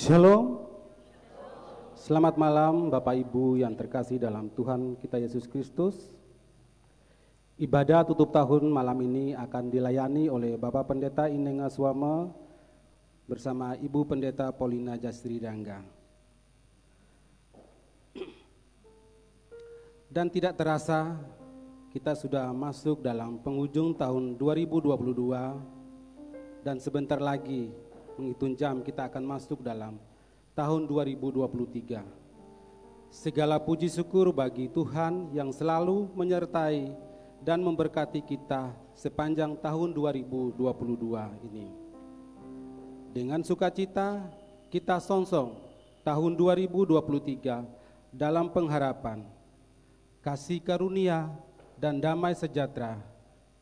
Shalom. Selamat malam Bapak Ibu yang terkasih dalam Tuhan kita Yesus Kristus. Ibadah tutup tahun malam ini akan dilayani oleh Bapak Pendeta Inenga Swama bersama Ibu Pendeta Paulina Jastri Dangga. Dan tidak terasa kita sudah masuk dalam penghujung tahun 2022 dan sebentar lagi menghitung jam kita akan masuk dalam tahun 2023. Segala puji syukur bagi Tuhan yang selalu menyertai dan memberkati kita sepanjang tahun 2022 ini. Dengan sukacita kita songsong tahun 2023 dalam pengharapan kasih karunia dan damai sejahtera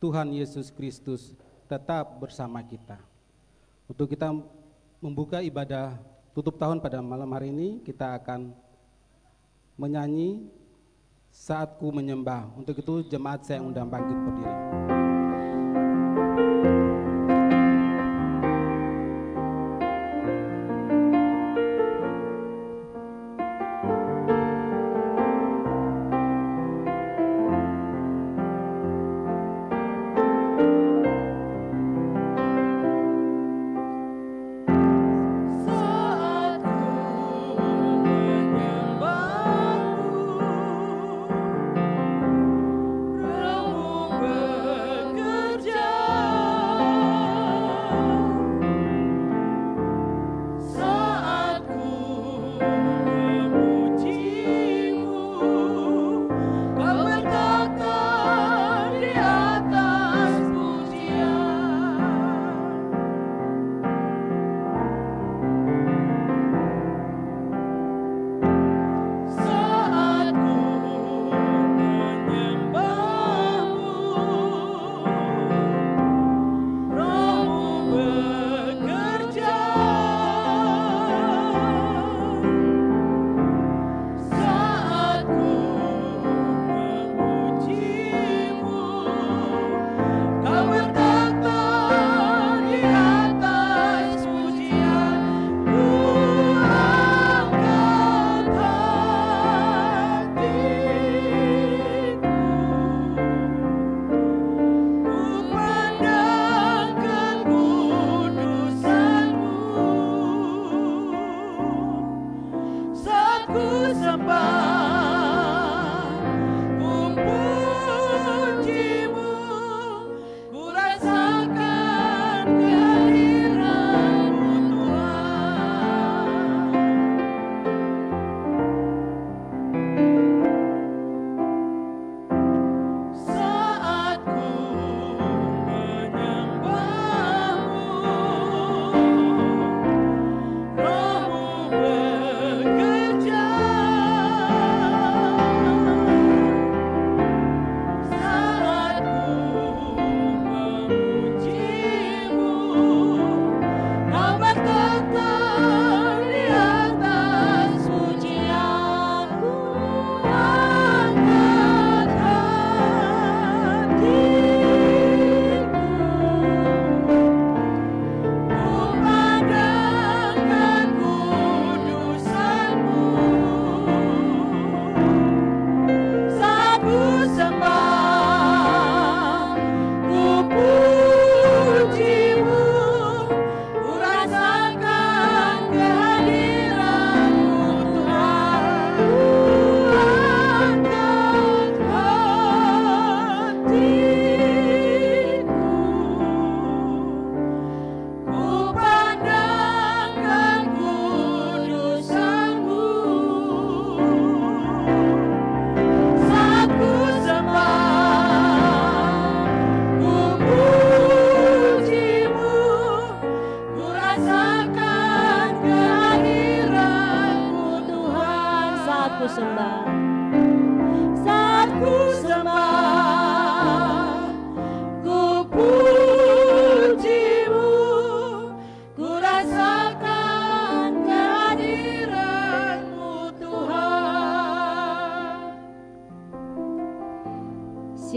Tuhan Yesus Kristus tetap bersama kita. Untuk kita membuka ibadah tutup tahun pada malam hari ini, kita akan menyanyi Saatku Menyembah. Untuk itu jemaat saya undang bangkit berdiri.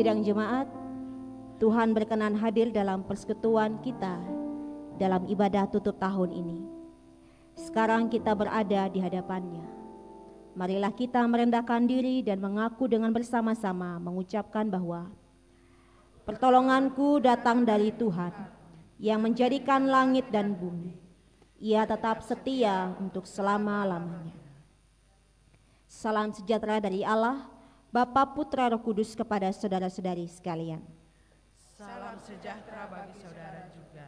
Sidang jemaat, Tuhan berkenan hadir dalam persekutuan kita dalam ibadah tutup tahun ini. Sekarang kita berada di hadapan-Nya. Marilah kita merendahkan diri dan mengaku dengan bersama-sama mengucapkan bahwa pertolonganku datang dari Tuhan yang menjadikan langit dan bumi. Ia tetap setia untuk selama-lamanya. Salam sejahtera dari Allah, Bapa, Putra, Roh Kudus kepada saudara-saudari sekalian. Salam sejahtera bagi saudara juga.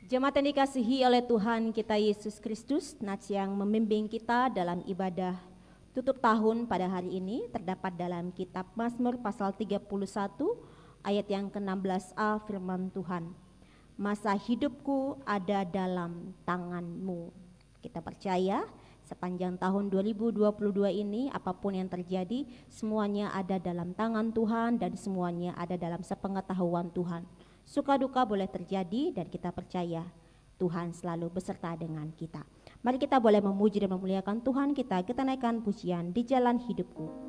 Jemaat yang dikasihi oleh Tuhan kita Yesus Kristus, Nats yang membimbing kita dalam ibadah tutup tahun pada hari ini terdapat dalam kitab Mazmur pasal 31 ayat yang ke-16a, firman Tuhan. Masa hidupku ada dalam tangan-Mu. Kita percaya sepanjang tahun 2022 ini apapun yang terjadi semuanya ada dalam tangan Tuhan dan semuanya ada dalam sepengetahuan Tuhan. Suka duka boleh terjadi dan kita percaya Tuhan selalu beserta dengan kita. Mari kita boleh memuji dan memuliakan Tuhan kita naikkan pujian Di Jalan Hidupku.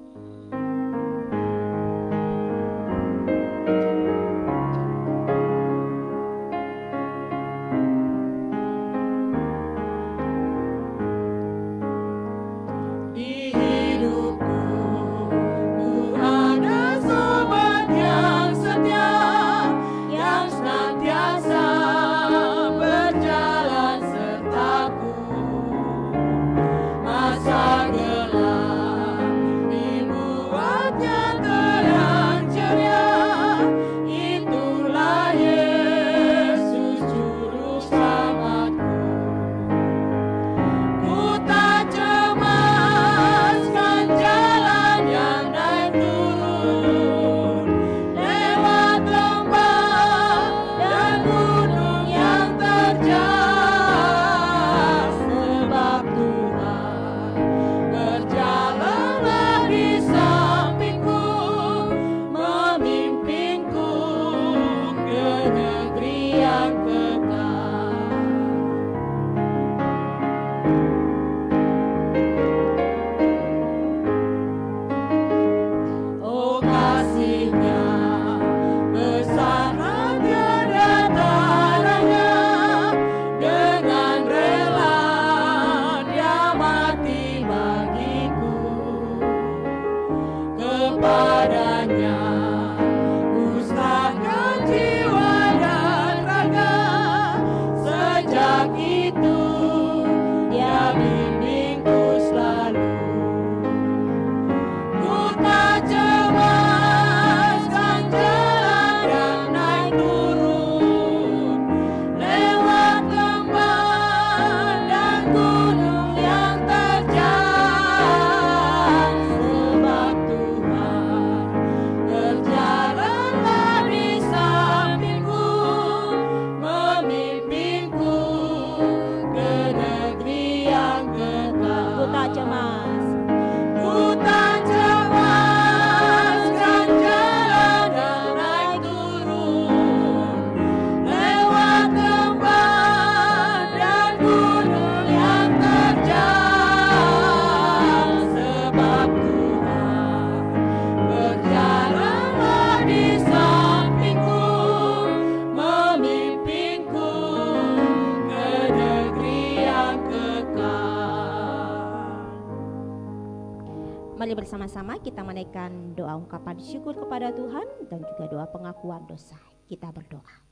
Mari bersama-sama kita menaikkan doa ungkapan syukur kepada Tuhan dan juga doa pengakuan dosa. Kita berdoa.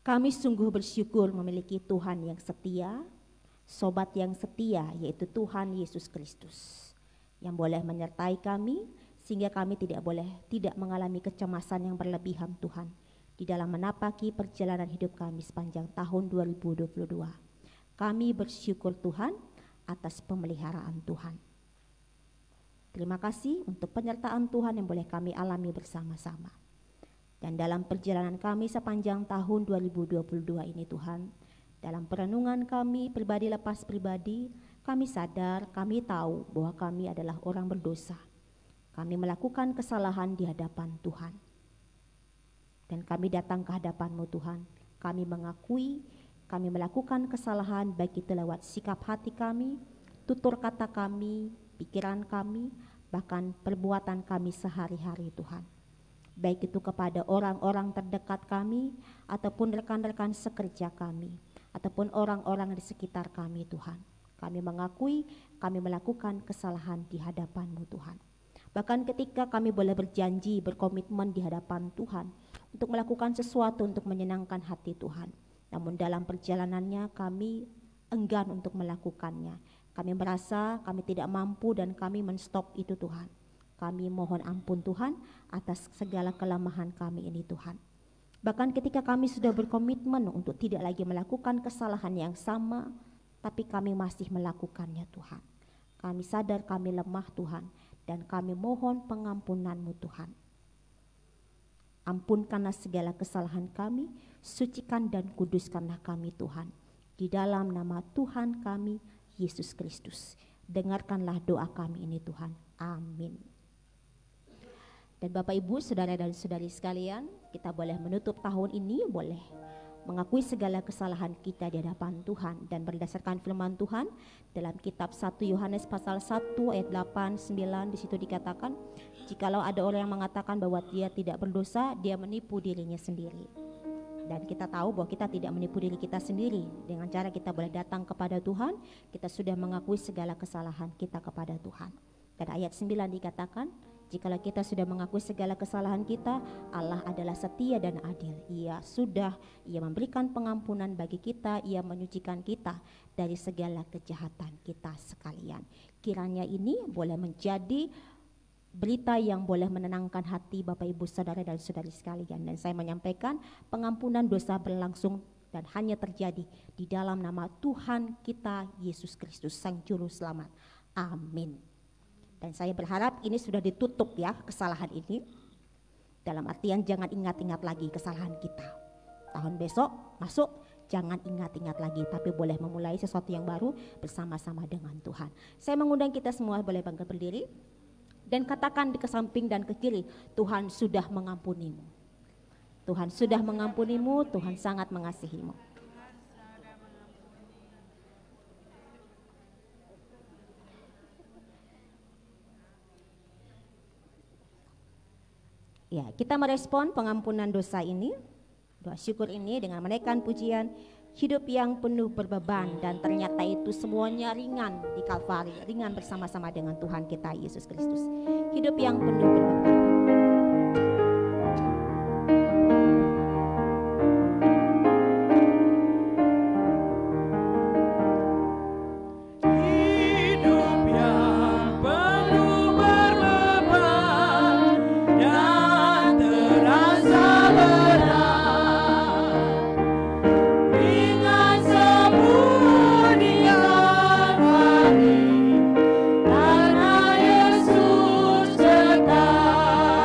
Kami sungguh bersyukur memiliki Tuhan yang setia, sobat yang setia yaitu Tuhan Yesus Kristus yang boleh menyertai kami sehingga kami tidak mengalami kecemasan yang berlebihan Tuhan di dalam menapaki perjalanan hidup kami sepanjang tahun 2022. Kami bersyukur Tuhan atas pemeliharaan Tuhan. Terima kasih untuk penyertaan Tuhan yang boleh kami alami bersama-sama. Dan dalam perjalanan kami sepanjang tahun 2022 ini Tuhan, dalam perenungan kami pribadi lepas pribadi, kami sadar, kami tahu bahwa kami adalah orang berdosa. Kami melakukan kesalahan di hadapan Tuhan. Dan kami datang ke hadapan-Mu Tuhan. Kami mengakui, kami melakukan kesalahan baik itu lewat sikap hati kami, tutur kata kami, pikiran kami, bahkan perbuatan kami sehari-hari Tuhan. Baik itu kepada orang-orang terdekat kami, ataupun rekan-rekan sekerja kami, ataupun orang-orang di sekitar kami Tuhan. Kami mengakui, kami melakukan kesalahan di hadapan-Mu Tuhan. Bahkan ketika kami boleh berjanji, berkomitmen di hadapan Tuhan untuk melakukan sesuatu untuk menyenangkan hati Tuhan. Namun dalam perjalanannya kami enggan untuk melakukannya. Kami merasa kami tidak mampu dan kami menstop itu Tuhan. Kami mohon ampun Tuhan atas segala kelemahan kami ini Tuhan. Bahkan ketika kami sudah berkomitmen untuk tidak lagi melakukan kesalahan yang sama, tapi kami masih melakukannya Tuhan. Kami sadar kami lemah Tuhan, dan kami mohon pengampunan-Mu Tuhan. Ampunkanlah segala kesalahan kami, sucikan dan kuduskanlah kami Tuhan. Di dalam nama Tuhan kami, Yesus Kristus. Dengarkanlah doa kami ini Tuhan. Amin. Dan Bapak Ibu, saudara dan saudari sekalian, kita boleh menutup tahun ini, boleh mengakui segala kesalahan kita di hadapan Tuhan. Dan berdasarkan firman Tuhan dalam kitab 1 Yohanes pasal 1 ayat 8, 9, di situ dikatakan, jikalau ada orang yang mengatakan bahwa dia tidak berdosa, dia menipu dirinya sendiri. Dan kita tahu bahwa kita tidak menipu diri kita sendiri. Dengan cara kita boleh datang kepada Tuhan, kita sudah mengakui segala kesalahan kita kepada Tuhan. Dan ayat 9 dikatakan, jikalau kita sudah mengakui segala kesalahan kita, Allah adalah setia dan adil. Ia memberikan pengampunan bagi kita, Ia menyucikan kita dari segala kejahatan kita sekalian. Kiranya ini boleh menjadi berita yang boleh menenangkan hati Bapak Ibu Saudara dan Saudari sekalian. Dan saya menyampaikan pengampunan dosa berlangsung dan hanya terjadi di dalam nama Tuhan kita Yesus Kristus, Sang Juru Selamat. Amin. Dan saya berharap ini sudah ditutup ya, kesalahan ini. Dalam artian jangan ingat-ingat lagi kesalahan kita. Tahun besok masuk, jangan ingat-ingat lagi, tapi boleh memulai sesuatu yang baru bersama-sama dengan Tuhan. Saya mengundang kita semua boleh bangkit berdiri dan katakan di kesamping dan ke kiri, Tuhan sudah mengampunimu. Tuhan sudah mengampunimu, Tuhan sangat mengasihimu. Ya, kita merespon pengampunan dosa ini, doa syukur ini dengan menaikkan pujian hidup yang penuh berbeban, dan ternyata itu semuanya ringan di Kalvari, ringan bersama-sama dengan Tuhan kita Yesus Kristus. Hidup yang penuh berbeban. Karena Yesus tetap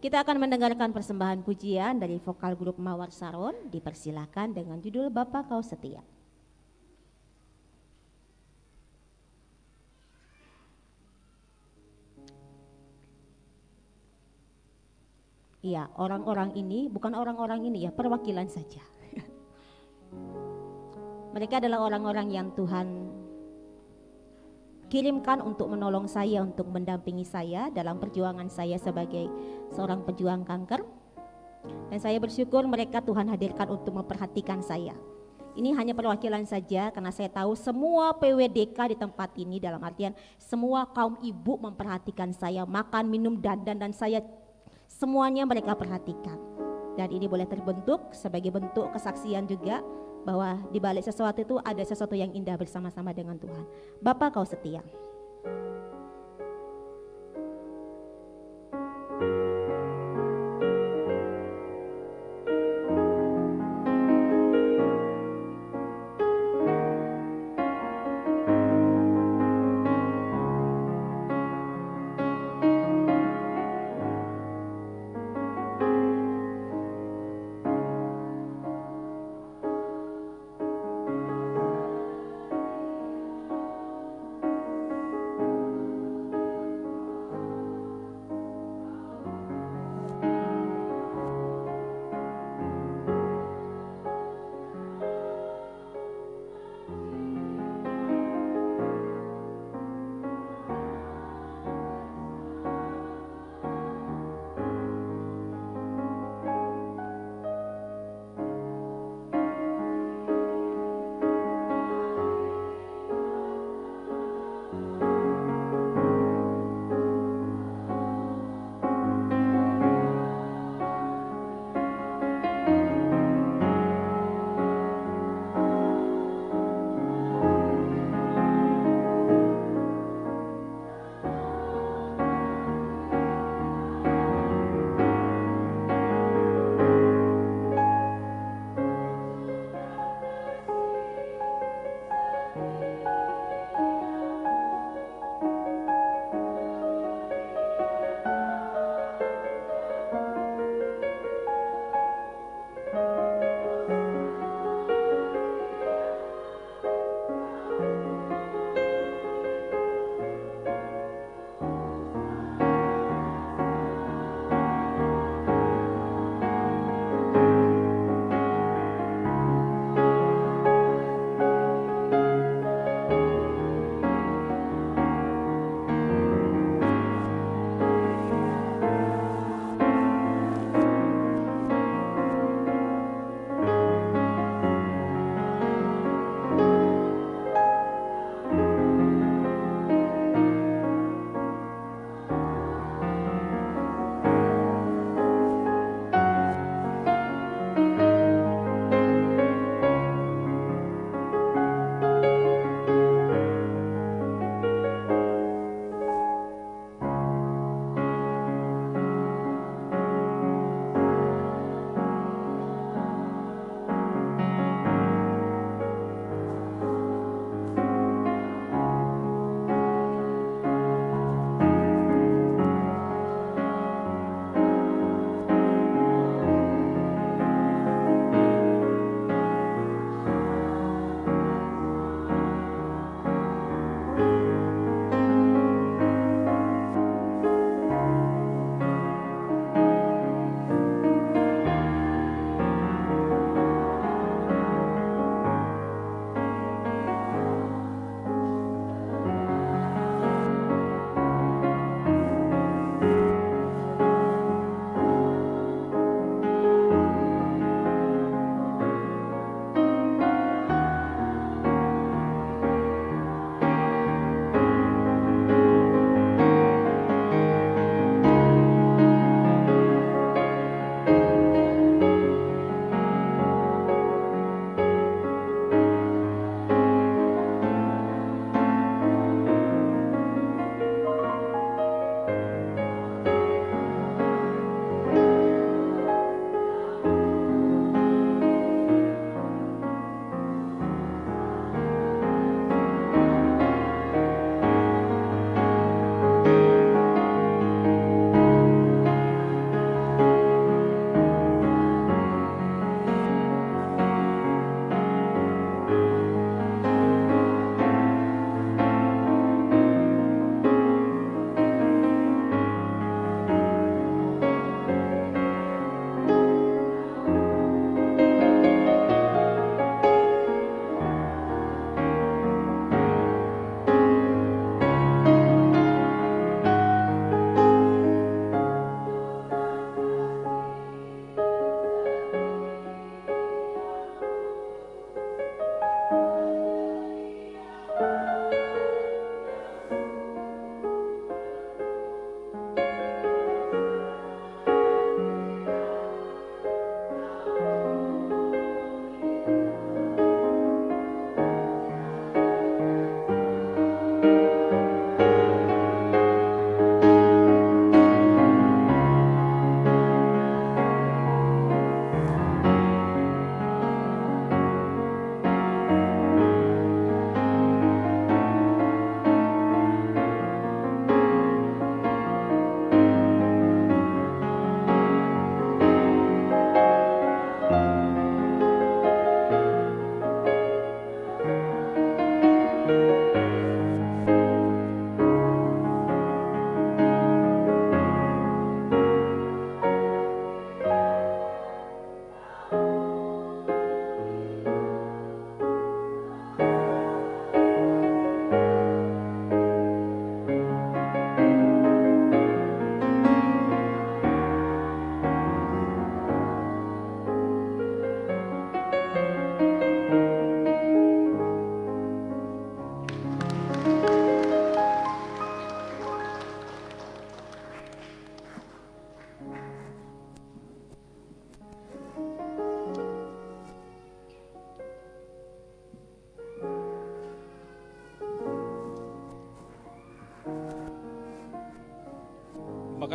Kita akan mendengarkan persembahan pujian dari vokal grup Mawar Saron. Dipersilakan dengan judul Bapa Kau Setia. Iya, orang-orang ini bukan orang-orang ini ya, perwakilan saja. Mereka adalah orang-orang yang Tuhan kirimkan untuk menolong saya, untuk mendampingi saya dalam perjuangan saya sebagai seorang pejuang kanker. Dan saya bersyukur mereka Tuhan hadirkan untuk memperhatikan saya. Ini hanya perwakilan saja karena saya tahu semua PWDK di tempat ini, dalam artian semua kaum ibu memperhatikan saya, makan, minum, dandan, dan saya semuanya mereka perhatikan. Dan ini boleh terbentuk sebagai bentuk kesaksian juga bahwa di balik sesuatu itu ada sesuatu yang indah bersama-sama dengan Tuhan. Bapa Kau Setia.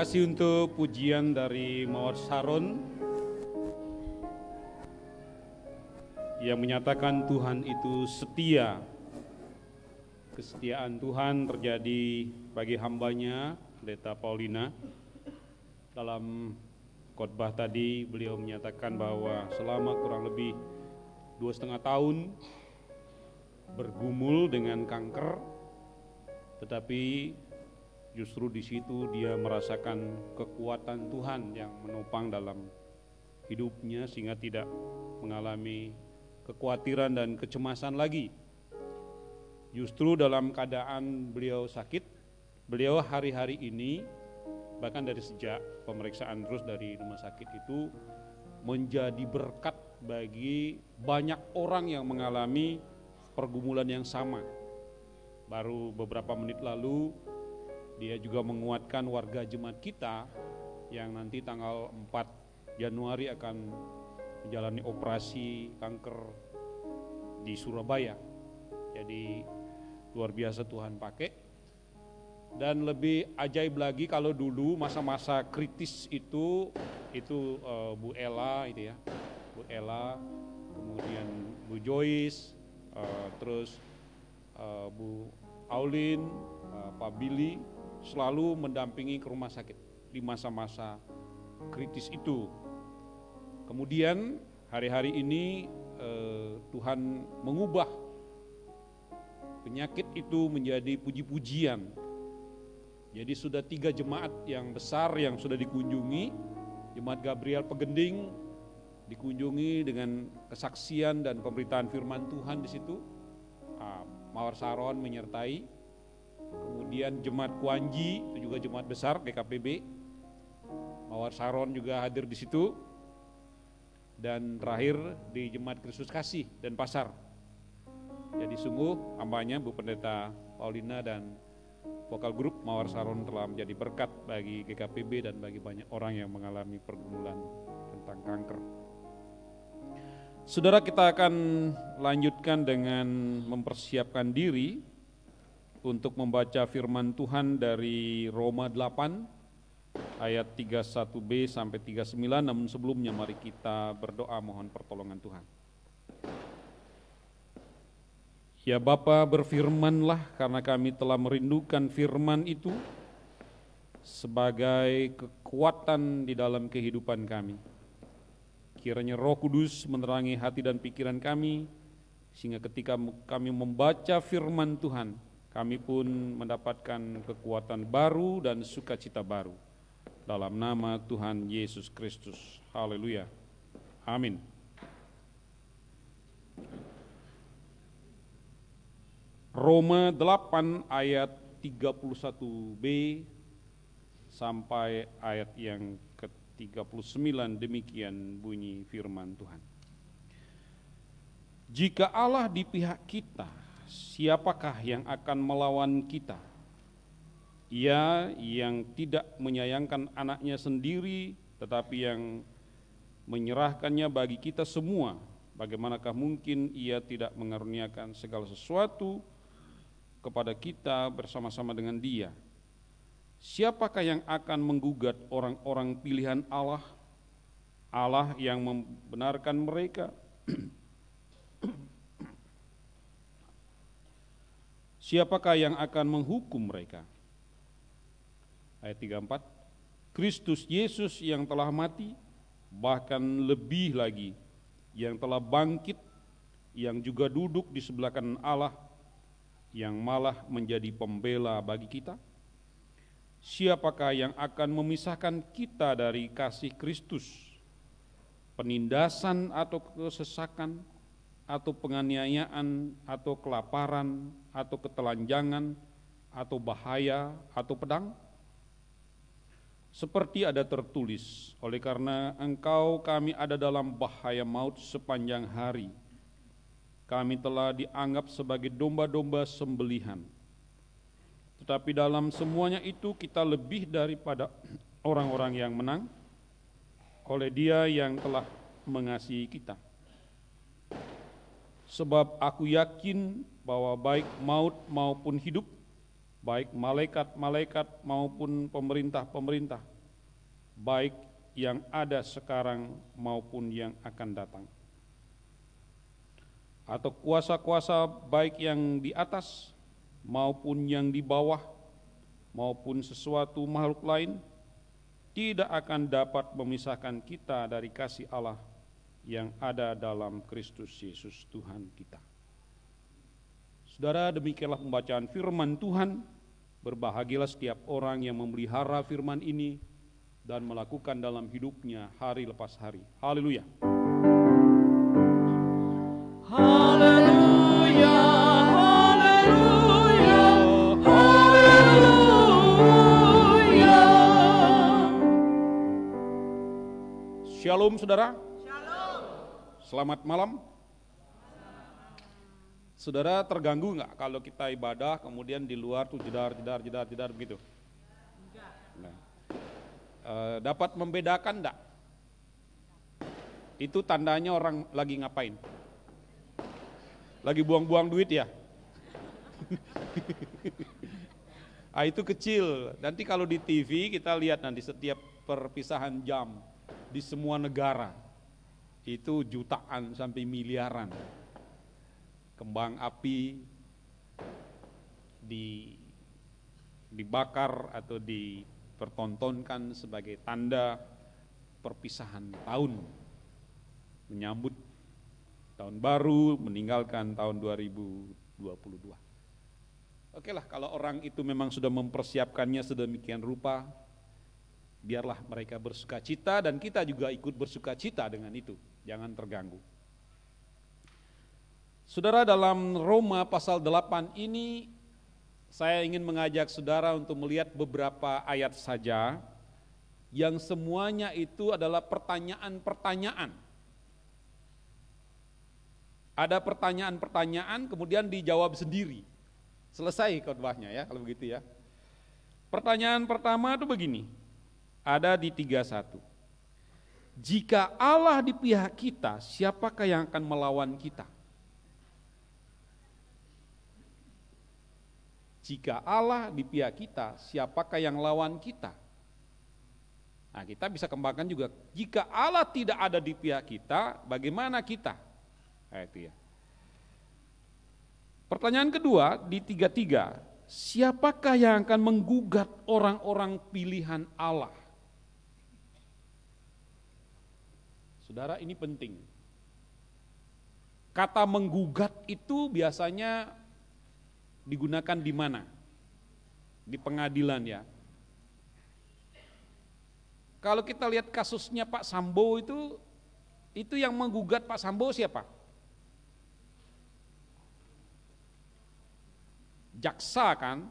kasih untuk pujian dari Mawar Saron yang menyatakan Tuhan itu setia. Kesetiaan Tuhan terjadi bagi hambanya, Pendeta Paulina. Dalam khotbah tadi beliau menyatakan bahwa selama kurang lebih 2,5 tahun bergumul dengan kanker, tetapi justru di situ dia merasakan kekuatan Tuhan yang menopang dalam hidupnya sehingga tidak mengalami kekhawatiran dan kecemasan lagi. Justru dalam keadaan beliau sakit, beliau hari-hari ini bahkan dari sejak pemeriksaan terus dari rumah sakit itu menjadi berkat bagi banyak orang yang mengalami pergumulan yang sama. Baru beberapa menit lalu dia juga menguatkan warga jemaat kita yang nanti tanggal 4 Januari akan menjalani operasi kanker di Surabaya. Jadi luar biasa Tuhan pakai. Dan lebih ajaib lagi kalau dulu masa-masa kritis itu Bu Ella itu ya, Bu Ella, kemudian Bu Joyce, terus Bu Aulin, Pak Billy selalu mendampingi ke rumah sakit di masa-masa kritis itu. Kemudian hari-hari ini Tuhan mengubah penyakit itu menjadi puji-pujian. Jadi sudah 3 jemaat yang besar yang sudah dikunjungi. Jemaat Gabriel Pegending dikunjungi dengan kesaksian dan pemberitaan firman Tuhan di situ. Mawar Saron menyertai. Kemudian jemaat Kuanji itu juga jemaat besar GKPB. Mawar Saron juga hadir di situ. Dan terakhir di jemaat Kristus Kasih dan Pasar. Jadi sungguh hambanya Bu Pendeta Paulina dan vokal grup Mawar Saron telah menjadi berkat bagi GKPB dan bagi banyak orang yang mengalami pergumulan tentang kanker. Saudara, kita akan lanjutkan dengan mempersiapkan diri untuk membaca firman Tuhan dari Roma 8 ayat 31b sampai 39. Namun sebelumnya mari kita berdoa mohon pertolongan Tuhan. Ya Bapa, berfirmanlah karena kami telah merindukan firman itu sebagai kekuatan di dalam kehidupan kami. Kiranya Roh Kudus menerangi hati dan pikiran kami, sehingga ketika kami membaca firman Tuhan, kami pun mendapatkan kekuatan baru dan sukacita baru. Dalam nama Tuhan Yesus Kristus. Haleluya. Amin. Roma 8 ayat 31b sampai ayat yang ke-39, demikian bunyi firman Tuhan. Jika Allah di pihak kita, siapakah yang akan melawan kita? Ia yang tidak menyayangkan anaknya sendiri, tetapi yang menyerahkannya bagi kita semua, bagaimanakah mungkin ia tidak mengaruniakan segala sesuatu kepada kita bersama-sama dengan Dia? Siapakah yang akan menggugat orang-orang pilihan Allah? Allah yang membenarkan mereka. Siapakah yang akan menghukum mereka? Ayat 34. Kristus Yesus yang telah mati, bahkan lebih lagi yang telah bangkit, yang juga duduk di sebelah kanan Allah, yang malah menjadi pembela bagi kita. Siapakah yang akan memisahkan kita dari kasih Kristus? Penindasan atau kesesakan, atau penganiayaan, atau kelaparan, atau ketelanjangan, atau bahaya, atau pedang? Seperti ada tertulis, oleh karena engkau kami ada dalam bahaya maut sepanjang hari. Kami telah dianggap sebagai domba-domba sembelihan. Tetapi dalam semuanya itu kita lebih daripada orang-orang yang menang oleh Dia yang telah mengasihi kita. Sebab aku yakin bahwa baik maut maupun hidup, baik malaikat-malaikat maupun pemerintah-pemerintah, baik yang ada sekarang maupun yang akan datang. Atau kuasa-kuasa baik yang di atas maupun yang di bawah maupun sesuatu makhluk lain tidak akan dapat memisahkan kita dari kasih Allah yang ada dalam Kristus Yesus Tuhan kita. Saudara, demikianlah pembacaan firman Tuhan. Berbahagialah setiap orang yang memelihara firman ini dan melakukan dalam hidupnya hari lepas hari. Haleluya. Haleluya, haleluya, haleluya. Shalom saudara. Shalom. Selamat malam. Saudara, terganggu nggak kalau kita ibadah kemudian di luar tuh jedar begitu? Nah, dapat membedakan enggak? Itu tandanya orang lagi ngapain? Lagi buang-buang duit ya? Itu kecil. Nanti kalau di TV kita lihat nanti setiap perpisahan jam di semua negara itu jutaan sampai miliaran. Kembang api dibakar atau dipertontonkan sebagai tanda perpisahan tahun, menyambut tahun baru, meninggalkan tahun 2022. Oke lah, kalau orang itu memang sudah mempersiapkannya sedemikian rupa, biarlah mereka bersukacita dan kita juga ikut bersukacita dengan itu, jangan terganggu. Saudara, dalam Roma pasal 8 ini saya ingin mengajak saudara untuk melihat beberapa ayat saja yang semuanya itu adalah pertanyaan-pertanyaan. Ada pertanyaan-pertanyaan kemudian dijawab sendiri. Selesai khotbahnya ya kalau begitu ya. Pertanyaan pertama itu begini, ada di 31. Jika Allah di pihak kita, siapakah yang akan melawan kita? Jika Allah di pihak kita, siapakah yang lawan kita? Nah, kita bisa kembangkan juga, jika Allah tidak ada di pihak kita, bagaimana kita? Nah, itu ya. Pertanyaan kedua di 33, siapakah yang akan menggugat orang-orang pilihan Allah? Saudara, ini penting. Kata menggugat itu biasanya digunakan di mana? Di pengadilan ya. Kalau kita lihat kasusnya Pak Sambo itu yang menggugat Pak Sambo siapa? Jaksa kan?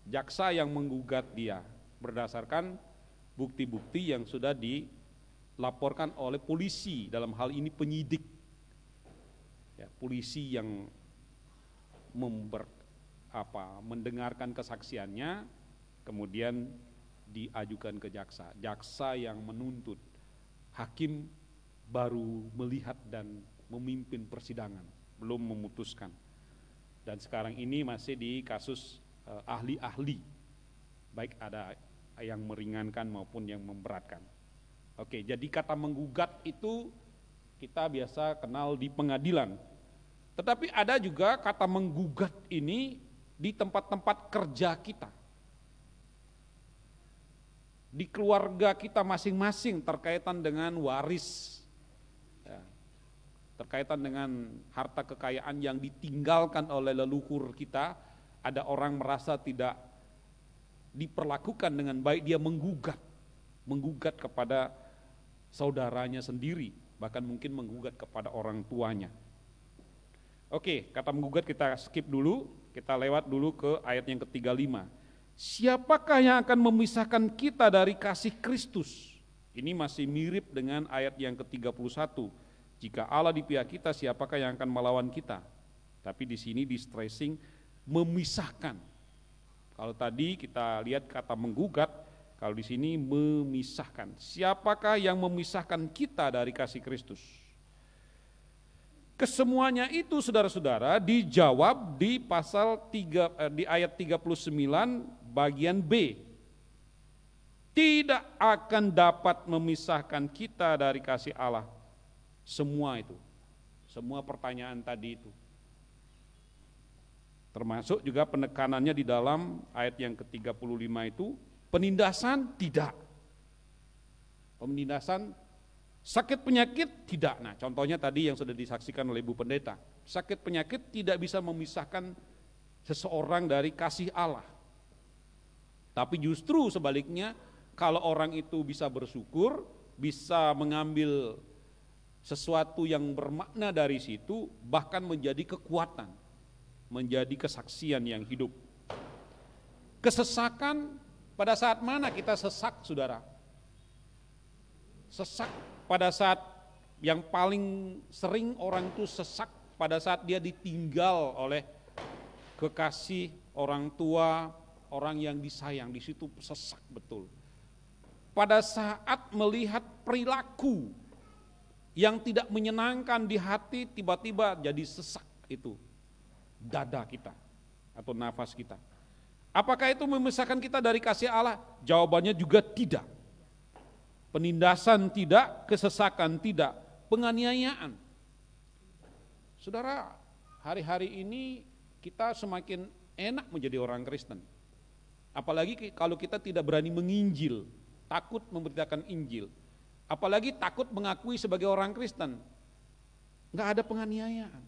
Jaksa yang menggugat dia berdasarkan bukti-bukti yang sudah dilaporkan oleh polisi, dalam hal ini penyidik. Ya, polisi yang mendengarkan kesaksiannya, kemudian diajukan ke jaksa. Jaksa yang menuntut, hakim baru melihat dan memimpin persidangan, belum memutuskan. Dan sekarang ini masih di kasus ahli-ahli, baik ada yang meringankan maupun yang memberatkan. Oke, jadi kata menggugat itu kita biasa kenal di pengadilan. Tetapi ada juga kata menggugat ini di tempat-tempat kerja kita. Di keluarga kita masing-masing terkaitan dengan waris. Ya, terkaitan dengan harta kekayaan yang ditinggalkan oleh leluhur kita. Ada orang merasa tidak diperlakukan dengan baik, dia menggugat kepada saudaranya sendiri. Bahkan mungkin menggugat kepada orang tuanya. Oke, kata menggugat kita skip dulu, kita lewat dulu ke ayat yang ke-35. Siapakah yang akan memisahkan kita dari kasih Kristus? Ini masih mirip dengan ayat yang ke-31. Jika Allah di pihak kita, siapakah yang akan melawan kita? Tapi di sini di stressing memisahkan. Kalau tadi kita lihat kata menggugat, kalau di sini memisahkan. Siapakah yang memisahkan kita dari kasih Kristus? Kesemuanya itu saudara-saudara dijawab di pasal 3, di ayat 39 bagian B. tidak akan dapat memisahkan kita dari kasih Allah. Semua itu, semua pertanyaan tadi itu. Termasuk juga penekanannya di dalam ayat yang ke-35 itu, penindasan tidak. Penindasan, sakit penyakit tidak. Nah, contohnya tadi yang sudah disaksikan oleh Ibu Pendeta. Sakit penyakit tidak bisa memisahkan seseorang dari kasih Allah. Tapi justru sebaliknya, kalau orang itu bisa bersyukur, bisa mengambil sesuatu yang bermakna dari situ, bahkan menjadi kekuatan, menjadi kesaksian yang hidup. Kesesakan, pada saat mana kita sesak, saudara? Sesak pada saat yang paling sering orang itu sesak pada saat dia ditinggal oleh kekasih, orang tua, orang yang disayang, di situ sesak betul. Pada saat melihat perilaku yang tidak menyenangkan di hati, tiba-tiba jadi sesak itu dada kita atau nafas kita. Apakah itu memisahkan kita dari kasih Allah? Jawabannya juga tidak. Penindasan tidak, kesesakan tidak, penganiayaan. Saudara, hari-hari ini kita semakin enak menjadi orang Kristen. Apalagi kalau kita tidak berani menginjil, takut memberitakan Injil. Apalagi takut mengakui sebagai orang Kristen. Enggak ada penganiayaan.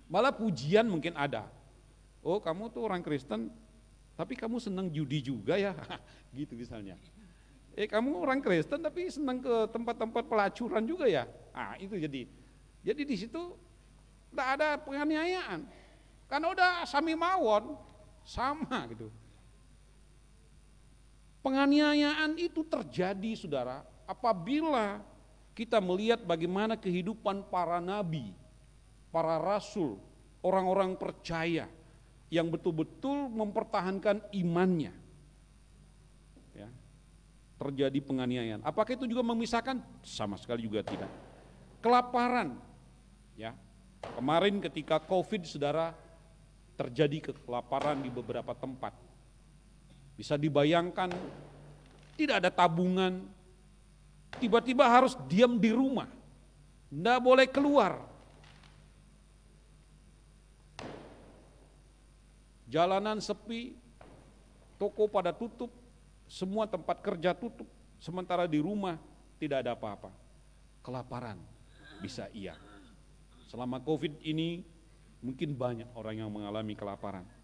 Malah pujian mungkin ada. Oh, kamu tuh orang Kristen, tapi kamu senang judi juga ya. Gitu misalnya. Kamu orang Kristen tapi senang ke tempat-tempat pelacuran juga ya. Ah, itu jadi di situ enggak ada penganiayaan. Karena udah sami mawon, sama gitu. Penganiayaan itu terjadi, saudara, apabila kita melihat bagaimana kehidupan para nabi, para rasul, orang-orang percaya yang betul-betul mempertahankan imannya. Ya. Terjadi penganiayaan. Apakah itu juga memisahkan? Sama sekali juga tidak. Kelaparan. Ya. Kemarin ketika Covid, saudara, terjadi kelaparan di beberapa tempat. Bisa dibayangkan, tidak ada tabungan, tiba-tiba harus diam di rumah, tidak boleh keluar. Jalanan sepi, toko pada tutup, semua tempat kerja tutup, sementara di rumah tidak ada apa-apa. Kelaparan, bisa iya. Selama Covid ini mungkin banyak orang yang mengalami kelaparan.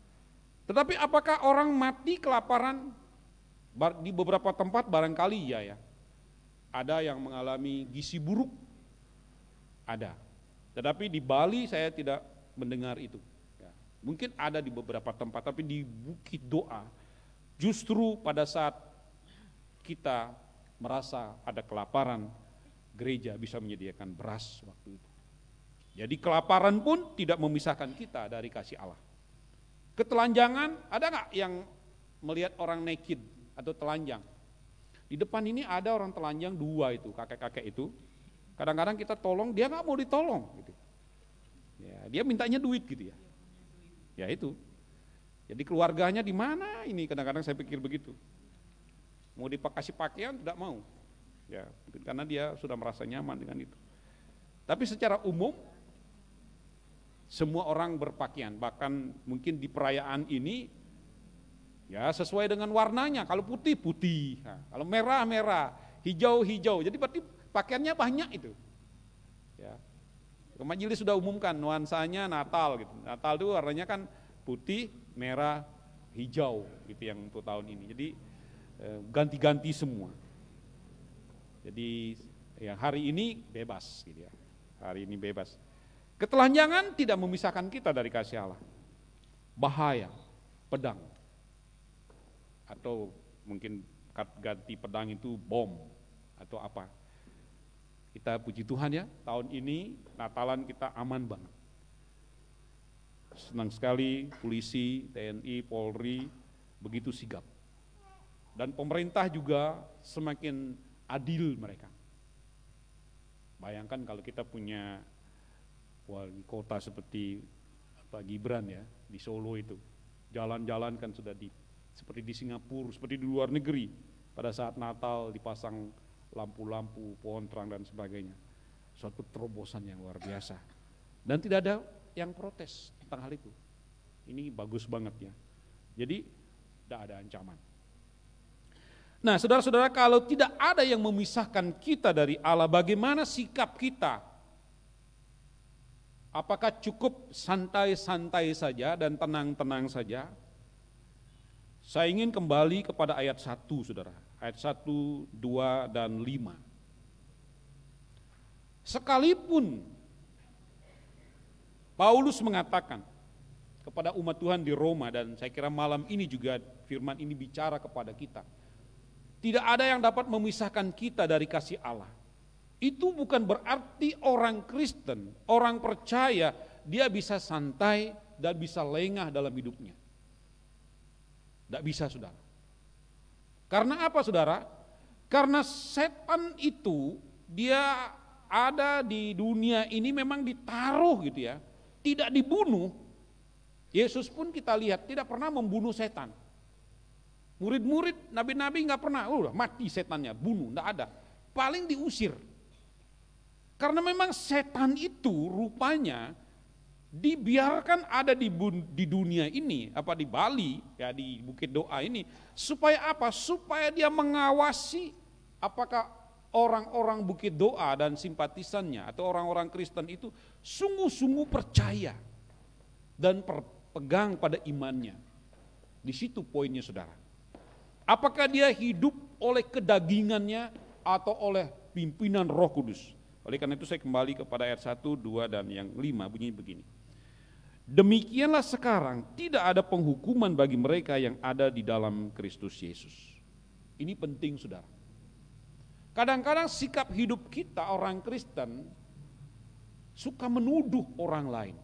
Tetapi apakah orang mati kelaparan? Di beberapa tempat barangkali ya. Ada yang mengalami gizi buruk, ada. Tetapi di Bali saya tidak mendengar itu. Ya. Mungkin ada di beberapa tempat, tapi di Bukit Doa, justru pada saat kita merasa ada kelaparan, gereja bisa menyediakan beras waktu itu. Jadi kelaparan pun tidak memisahkan kita dari kasih Allah. Ketelanjangan, ada nggak yang melihat orang naked atau telanjang? Di depan ini ada orang telanjang dua itu, kakek-kakek itu. Kadang-kadang kita tolong, dia nggak mau ditolong. Gitu. Ya, dia mintanya duit gitu ya. Ya itu. Jadi keluarganya di mana ini? Kadang-kadang saya pikir begitu. Mau dikasih pakaian tidak mau. Ya, karena dia sudah merasa nyaman dengan itu. Tapi secara umum semua orang berpakaian, bahkan mungkin di perayaan ini ya sesuai dengan warnanya. Kalau putih putih, nah, kalau merah merah, hijau hijau. Jadi berarti pakaiannya banyak itu. Ya. Majelis sudah umumkan nuansanya Natal gitu. Natal itu warnanya kan putih, merah, hijau gitu yang untuk tahun ini. Jadi ganti-ganti semua. Jadi ya hari ini bebas gitu ya. Hari ini bebas. Ketelanjangan tidak memisahkan kita dari kasih Allah. Bahaya, pedang. Atau mungkin ganti pedang itu bom atau apa. Kita puji Tuhan ya, tahun ini Natalan kita aman banget. Senang sekali polisi, TNI, Polri begitu sigap. Dan pemerintah juga semakin adil mereka. Bayangkan kalau kita punya wali kota seperti Pak Gibran ya, di Solo itu. Jalan-jalan kan sudah seperti di Singapura, seperti di luar negeri. Pada saat Natal dipasang lampu-lampu, pohon terang dan sebagainya. Suatu terobosan yang luar biasa. Dan tidak ada yang protes tentang hal itu. Ini bagus banget ya. Jadi tidak ada ancaman. Nah, saudara-saudara, kalau tidak ada yang memisahkan kita dari Allah, bagaimana sikap kita? Apakah cukup santai-santai saja dan tenang-tenang saja? Saya ingin kembali kepada ayat 1, saudara. Ayat 1, 2, dan 5. Sekalipun Paulus mengatakan kepada umat Tuhan di Roma, dan saya kira malam ini juga firman ini bicara kepada kita. Tidak ada yang dapat memisahkan kita dari kasih Allah. Itu bukan berarti orang Kristen, orang percaya, dia bisa santai dan bisa lengah dalam hidupnya. Tidak bisa, saudara. Karena apa, saudara? Karena setan itu, dia ada di dunia ini memang ditaruh gitu ya. Tidak dibunuh. Yesus pun kita lihat tidak pernah membunuh setan. Murid-murid, nabi-nabi nggak pernah, udah mati setannya, bunuh, nggak ada. Paling diusir. Karena memang setan itu rupanya dibiarkan ada di dunia ini, apa di Bali, ya di Bukit Doa ini, supaya apa? Supaya dia mengawasi apakah orang-orang Bukit Doa dan simpatisannya atau orang-orang Kristen itu sungguh-sungguh percaya dan berpegang pada imannya. Di situ poinnya, saudara. Apakah dia hidup oleh kedagingannya atau oleh pimpinan Roh Kudus? Oleh karena itu saya kembali kepada ayat 1, 2, dan yang 5 bunyi begini. Demikianlah sekarang tidak ada penghukuman bagi mereka yang ada di dalam Kristus Yesus. Ini penting, saudara. Kadang-kadang sikap hidup kita orang Kristen suka menuduh orang lain.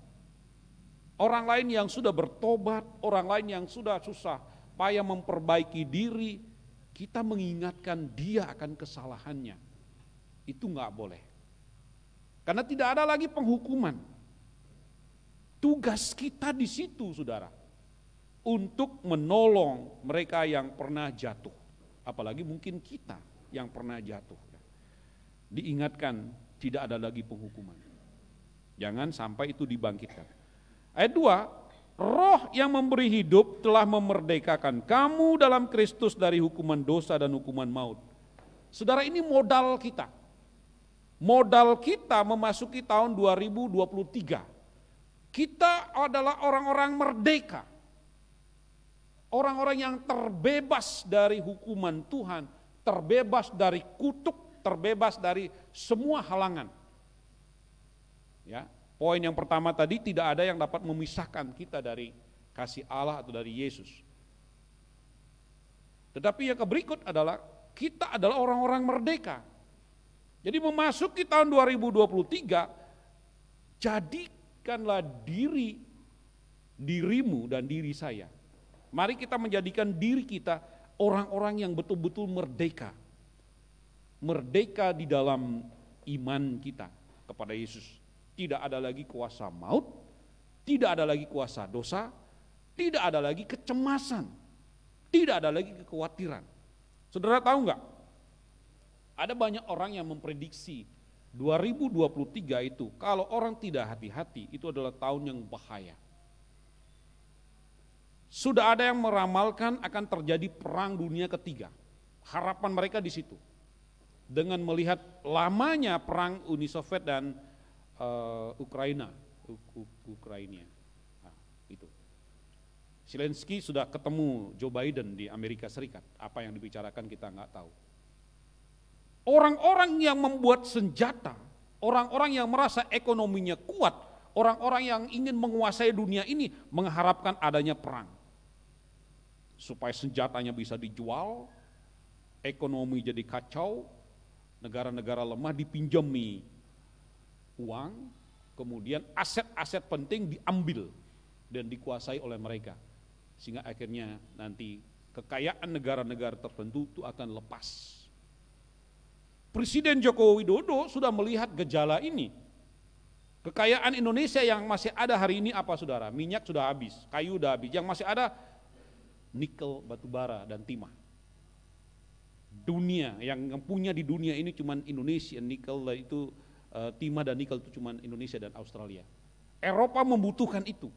Orang lain yang sudah bertobat, orang lain yang sudah susah payah memperbaiki diri, kita mengingatkan dia akan kesalahannya. Itu enggak boleh. Karena tidak ada lagi penghukuman. Tugas kita di situ, saudara, untuk menolong mereka yang pernah jatuh. Apalagi mungkin kita yang pernah jatuh. Diingatkan tidak ada lagi penghukuman. Jangan sampai itu dibangkitkan. Ayat 2, Roh yang memberi hidup telah memerdekakan kamu dalam Kristus dari hukuman dosa dan hukuman maut. Saudara, ini modal kita. Modal kita memasuki tahun 2023. Kita adalah orang-orang merdeka. Orang-orang yang terbebas dari hukuman Tuhan, terbebas dari kutuk, terbebas dari semua halangan. Ya. Poin yang pertama tadi, tidak ada yang dapat memisahkan kita dari kasih Allah atau dari Yesus. Tetapi yang berikut adalah kita adalah orang-orang merdeka. Jadi memasuki tahun 2023, jadikanlah dirimu dan diri saya. Mari kita menjadikan diri kita orang-orang yang betul-betul merdeka. Merdeka di dalam iman kita kepada Yesus. Tidak ada lagi kuasa maut, tidak ada lagi kuasa dosa, tidak ada lagi kecemasan, tidak ada lagi kekhawatiran. Saudara tahu enggak? Ada banyak orang yang memprediksi 2023 itu kalau orang tidak hati-hati itu adalah tahun yang bahaya. Sudah ada yang meramalkan akan terjadi perang dunia ketiga. Harapan mereka di situ. Dengan melihat lamanya perang Uni Soviet dan Ukraina. Nah, itu. Zelensky sudah ketemu Joe Biden di Amerika Serikat. Apa yang dibicarakan kita nggak tahu. Orang-orang yang membuat senjata, orang-orang yang merasa ekonominya kuat, orang-orang yang ingin menguasai dunia ini mengharapkan adanya perang. Supaya senjatanya bisa dijual, ekonomi jadi kacau, negara-negara lemah dipinjami uang, kemudian aset-aset penting diambil dan dikuasai oleh mereka. Sehingga akhirnya nanti kekayaan negara-negara tertentu itu akan lepas. Presiden Joko Widodo sudah melihat gejala ini. Kekayaan Indonesia yang masih ada hari ini apa, saudara? Minyak sudah habis, kayu sudah habis, yang masih ada nikel, batu bara, dan timah. dunia, yang punya di dunia ini cuman Indonesia, nikel itu timah dan nikel itu cuman Indonesia dan Australia. Eropa membutuhkan itu.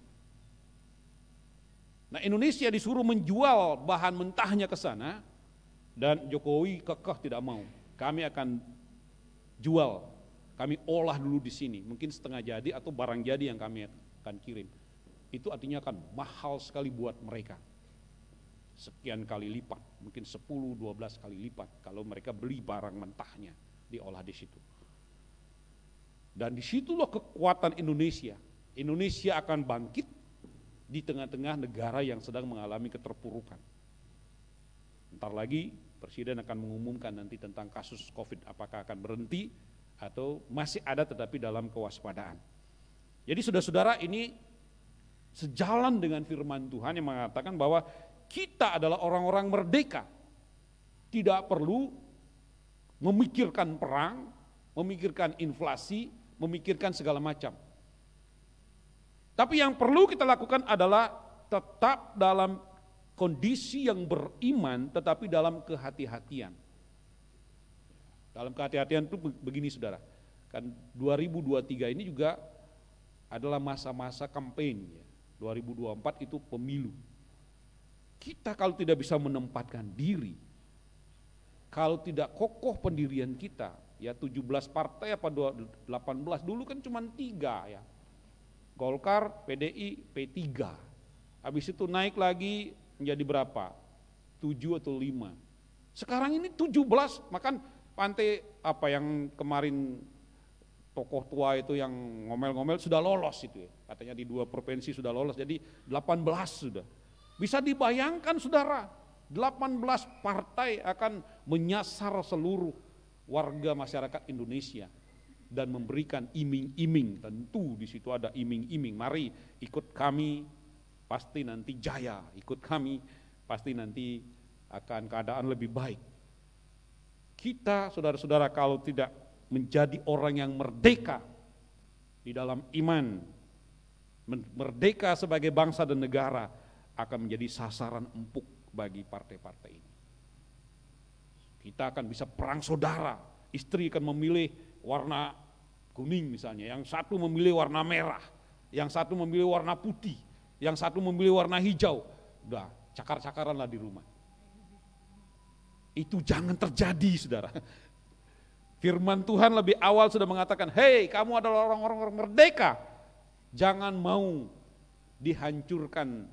Nah, Indonesia disuruh menjual bahan mentahnya ke sana dan Jokowi kekeh tidak mau. Kami akan jual, kami olah dulu di sini, mungkin setengah jadi atau barang jadi yang kami akan kirim. Itu artinya akan mahal sekali buat mereka. Sekian kali lipat, mungkin 10-12 kali lipat kalau mereka beli barang mentahnya diolah di situ. Dan disitulah kekuatan Indonesia. Indonesia akan bangkit di tengah-tengah negara yang sedang mengalami keterpurukan. Ntar lagi Presiden akan mengumumkan nanti tentang kasus COVID, apakah akan berhenti atau masih ada tetapi dalam kewaspadaan. Jadi saudara-saudara, ini sejalan dengan firman Tuhan yang mengatakan bahwa kita adalah orang-orang merdeka. Tidak perlu memikirkan perang, memikirkan inflasi, memikirkan segala macam. Tapi yang perlu kita lakukan adalah tetap dalam kondisi yang beriman tetapi dalam kehati-hatian. Dalam kehati-hatian itu begini saudara, kan 2023 ini juga adalah masa-masa kampanye. 2024 itu pemilu. Kita kalau tidak bisa menempatkan diri, kalau tidak kokoh pendirian kita, ya 17 partai apa 18 dulu kan cuma 3 ya. Golkar, PDI, P3. Habis itu naik lagi menjadi berapa? 7 atau 5. Sekarang ini 17, makan pantai apa yang kemarin tokoh tua itu yang ngomel-ngomel sudah lolos itu ya. Katanya di 2 provinsi sudah lolos, jadi 18 sudah. Bisa dibayangkan saudara, 18 partai akan menyasar seluruh warga masyarakat Indonesia dan memberikan iming-iming. Tentu di situ ada iming-iming. Mari ikut kami, pasti nanti jaya. Ikut kami, pasti nanti akan keadaan lebih baik. Kita saudara-saudara kalau tidak menjadi orang yang merdeka di dalam iman, merdeka sebagai bangsa dan negara, akan menjadi sasaran empuk bagi partai-partai ini. Kita akan bisa perang saudara. Istri akan memilih warna kuning misalnya, yang satu memilih warna merah, yang satu memilih warna putih, yang satu memilih warna hijau. Udah, cakar-cakaran lah di rumah. Itu jangan terjadi saudara. Firman Tuhan lebih awal sudah mengatakan, hei kamu adalah orang-orang merdeka. Jangan mau dihancurkan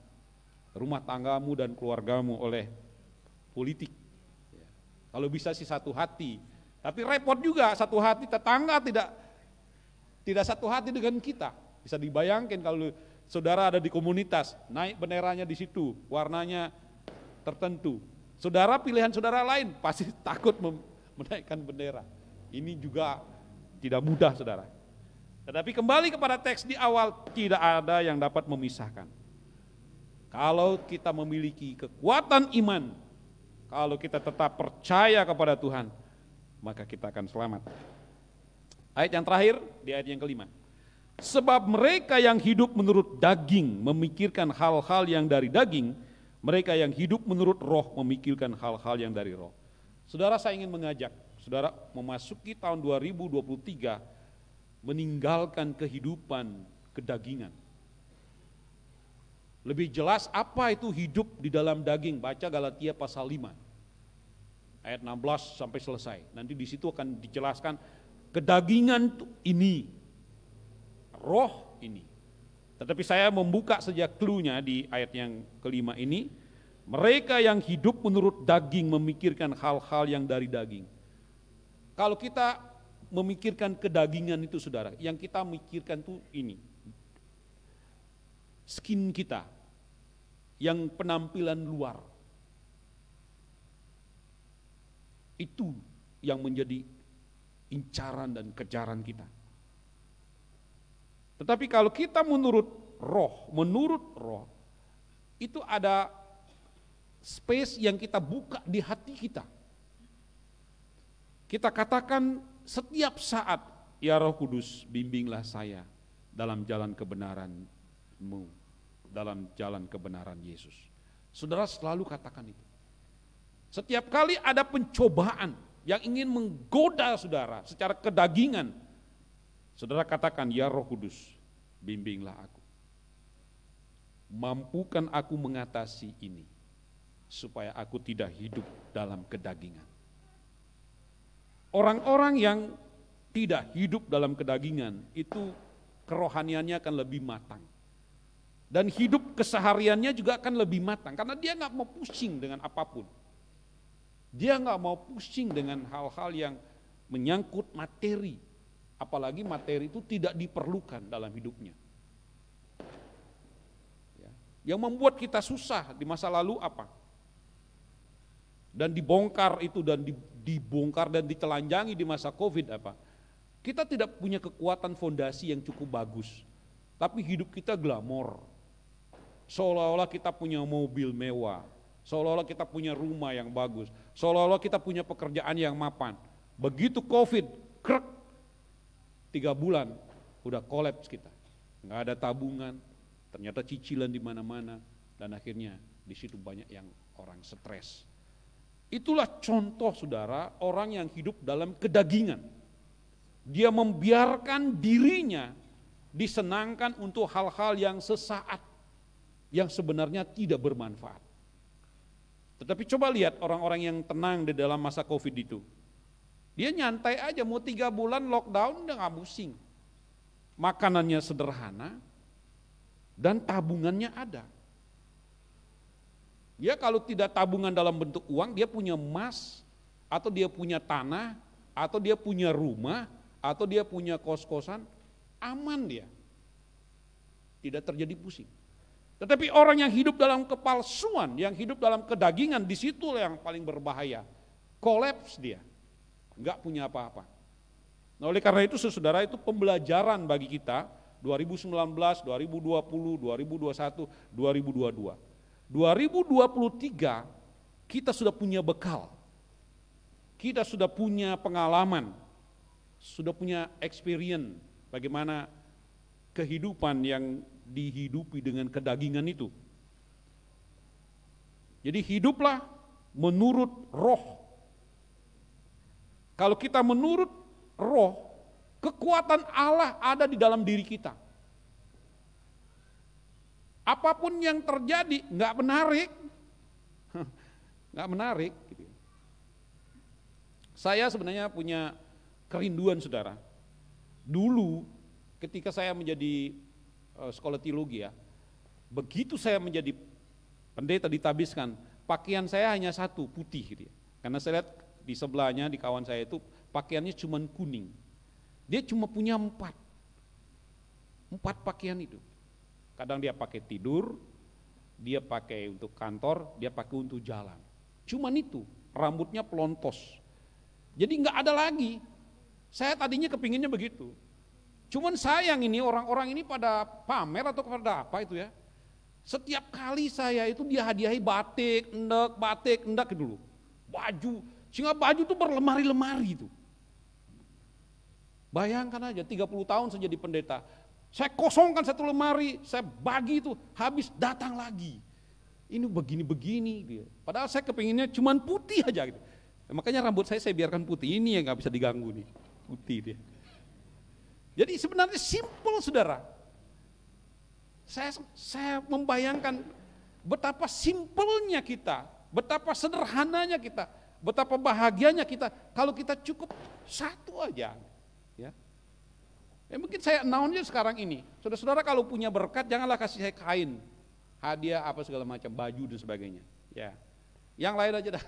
rumah tanggamu dan keluargamu oleh politik. Kalau bisa sih satu hati. Tapi repot juga satu hati, tetangga tidak satu hati dengan kita. Bisa dibayangkan kalau saudara ada di komunitas, naik benderanya di situ, warnanya tertentu. Saudara pilihan saudara lain, pasti takut menaikkan bendera. Ini juga tidak mudah saudara. Tetapi kembali kepada teks di awal, tidak ada yang dapat memisahkan. Kalau kita memiliki kekuatan iman, kalau kita tetap percaya kepada Tuhan, maka kita akan selamat. Ayat yang terakhir di ayat yang kelima. Sebab mereka yang hidup menurut daging memikirkan hal-hal yang dari daging, mereka yang hidup menurut roh memikirkan hal-hal yang dari roh. Saudara, saya ingin mengajak saudara memasuki tahun 2023 meninggalkan kehidupan kedagingan. Lebih jelas apa itu hidup di dalam daging, baca Galatia pasal 5 ayat 16 sampai selesai. Nanti di situ akan dijelaskan kedagingan ini, roh ini. Tetapi saya membuka saja clue-nya di ayat yang kelima ini. Mereka yang hidup menurut daging memikirkan hal-hal yang dari daging. Kalau kita memikirkan kedagingan itu saudara, yang kita mikirkan itu ini. Skin kita, yang penampilan luar. Itu yang menjadi incaran dan kejaran kita. Tetapi kalau kita menurut roh, itu ada space yang kita buka di hati kita. Kita katakan setiap saat, ya Roh Kudus, bimbinglah saya dalam jalan kebenaran-Mu, dalam jalan kebenaran Yesus. Saudara selalu katakan itu. Setiap kali ada pencobaan yang ingin menggoda saudara secara kedagingan, saudara katakan, ya Roh Kudus, bimbinglah aku. Mampukan aku mengatasi ini, supaya aku tidak hidup dalam kedagingan. Orang-orang yang tidak hidup dalam kedagingan, itu kerohaniannya akan lebih matang. Dan hidup kesehariannya juga akan lebih matang, karena dia gak mau pusing dengan apapun. Dia gak mau pusing dengan hal-hal yang menyangkut materi, apalagi materi itu tidak diperlukan dalam hidupnya. Yang membuat kita susah di masa lalu apa? Dan dibongkar itu, dan dibongkar dan ditelanjangi di masa Covid apa? Kita tidak punya kekuatan fondasi yang cukup bagus, tapi hidup kita glamor. Seolah-olah kita punya mobil mewah, seolah-olah kita punya rumah yang bagus, seolah-olah kita punya pekerjaan yang mapan. Begitu Covid, krek, 3 bulan udah kolaps kita. Nggak ada tabungan, ternyata cicilan di mana-mana, dan akhirnya di situ banyak yang orang stres. Itulah contoh saudara orang yang hidup dalam kedagingan. Dia membiarkan dirinya disenangkan untuk hal-hal yang sesaat, yang sebenarnya tidak bermanfaat. Tetapi coba lihat orang-orang yang tenang di dalam masa Covid itu. Dia nyantai aja, mau 3 bulan lockdown udah gak pusing. Makanannya sederhana dan tabungannya ada. Dia kalau tidak tabungan dalam bentuk uang, dia punya emas, atau dia punya tanah, atau dia punya rumah, atau dia punya kos-kosan, aman dia. Tidak terjadi pusing. Tetapi orang yang hidup dalam kepalsuan, yang hidup dalam kedagingan, di situ yang paling berbahaya. Kolaps dia, enggak punya apa-apa. Nah, oleh karena itu saudara, itu pembelajaran bagi kita 2019, 2020, 2021, 2022. 2023 kita sudah punya bekal. Kita sudah punya pengalaman, sudah punya experience bagaimana kehidupan yang dihidupi dengan kedagingan itu. Jadi hiduplah menurut roh. Kalau kita menurut roh, kekuatan Allah ada di dalam diri kita. Apapun yang terjadi nggak menarik, nggak menarik. Saya sebenarnya punya kerinduan saudara. Dulu ketika saya menjadi sekolah teologi ya, begitu saya menjadi pendeta ditabiskan, pakaian saya hanya satu, putih gitu ya. Karena saya lihat di sebelahnya, di kawan saya itu pakaiannya cuma kuning. Dia cuma punya 4 pakaian itu. Kadang dia pakai tidur, dia pakai untuk kantor, dia pakai untuk jalan. Cuman itu, rambutnya pelontos. Jadi nggak ada lagi. Saya tadinya kepinginnya begitu. Cuman sayang ini orang-orang ini pada pamer atau pada apa itu ya. Setiap kali saya itu dia hadiahi batik, endak dulu. Baju, sehingga baju itu berlemari-lemari itu. Bayangkan aja 30 tahun saya jadi pendeta. Saya kosongkan 1 lemari, saya bagi itu, habis datang lagi. Ini begini-begini dia. Padahal saya kepinginnya cuman putih aja gitu. Makanya rambut saya biarkan putih, ini yang gak bisa diganggu nih, putih dia. Jadi sebenarnya simple saudara. Saya membayangkan betapa simpelnya kita, betapa sederhananya kita, betapa bahagianya kita kalau kita cukup 1 aja. Ya. Mungkin saya naonnya sekarang ini, saudara-saudara kalau punya berkat janganlah kasih saya kain, hadiah apa segala macam, baju dan sebagainya. Ya, yang lain aja dah.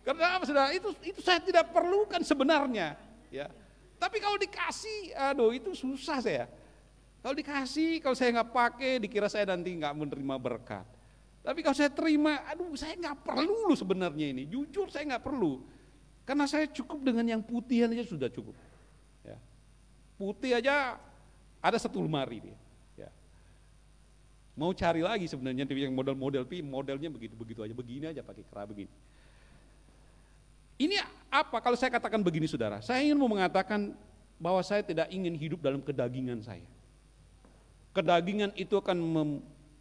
Karena apa saudara? Itu saya tidak perlukan sebenarnya. Ya, tapi kalau dikasih, aduh itu susah saya. Kalau dikasih, kalau saya nggak pakai, dikira saya nanti nggak menerima berkat. Tapi kalau saya terima, aduh saya nggak perlu loh sebenarnya ini. Jujur saya nggak perlu, karena saya cukup dengan yang putihan aja sudah cukup. Putih aja ada 1 lemari dia. Ya. Mau cari lagi sebenarnya yang model-model, modelnya begitu-begitu aja, begini aja pakai kera begini. Ini apa kalau saya katakan begini saudara? Saya ingin mau mengatakan bahwa saya tidak ingin hidup dalam kedagingan saya. Kedagingan itu akan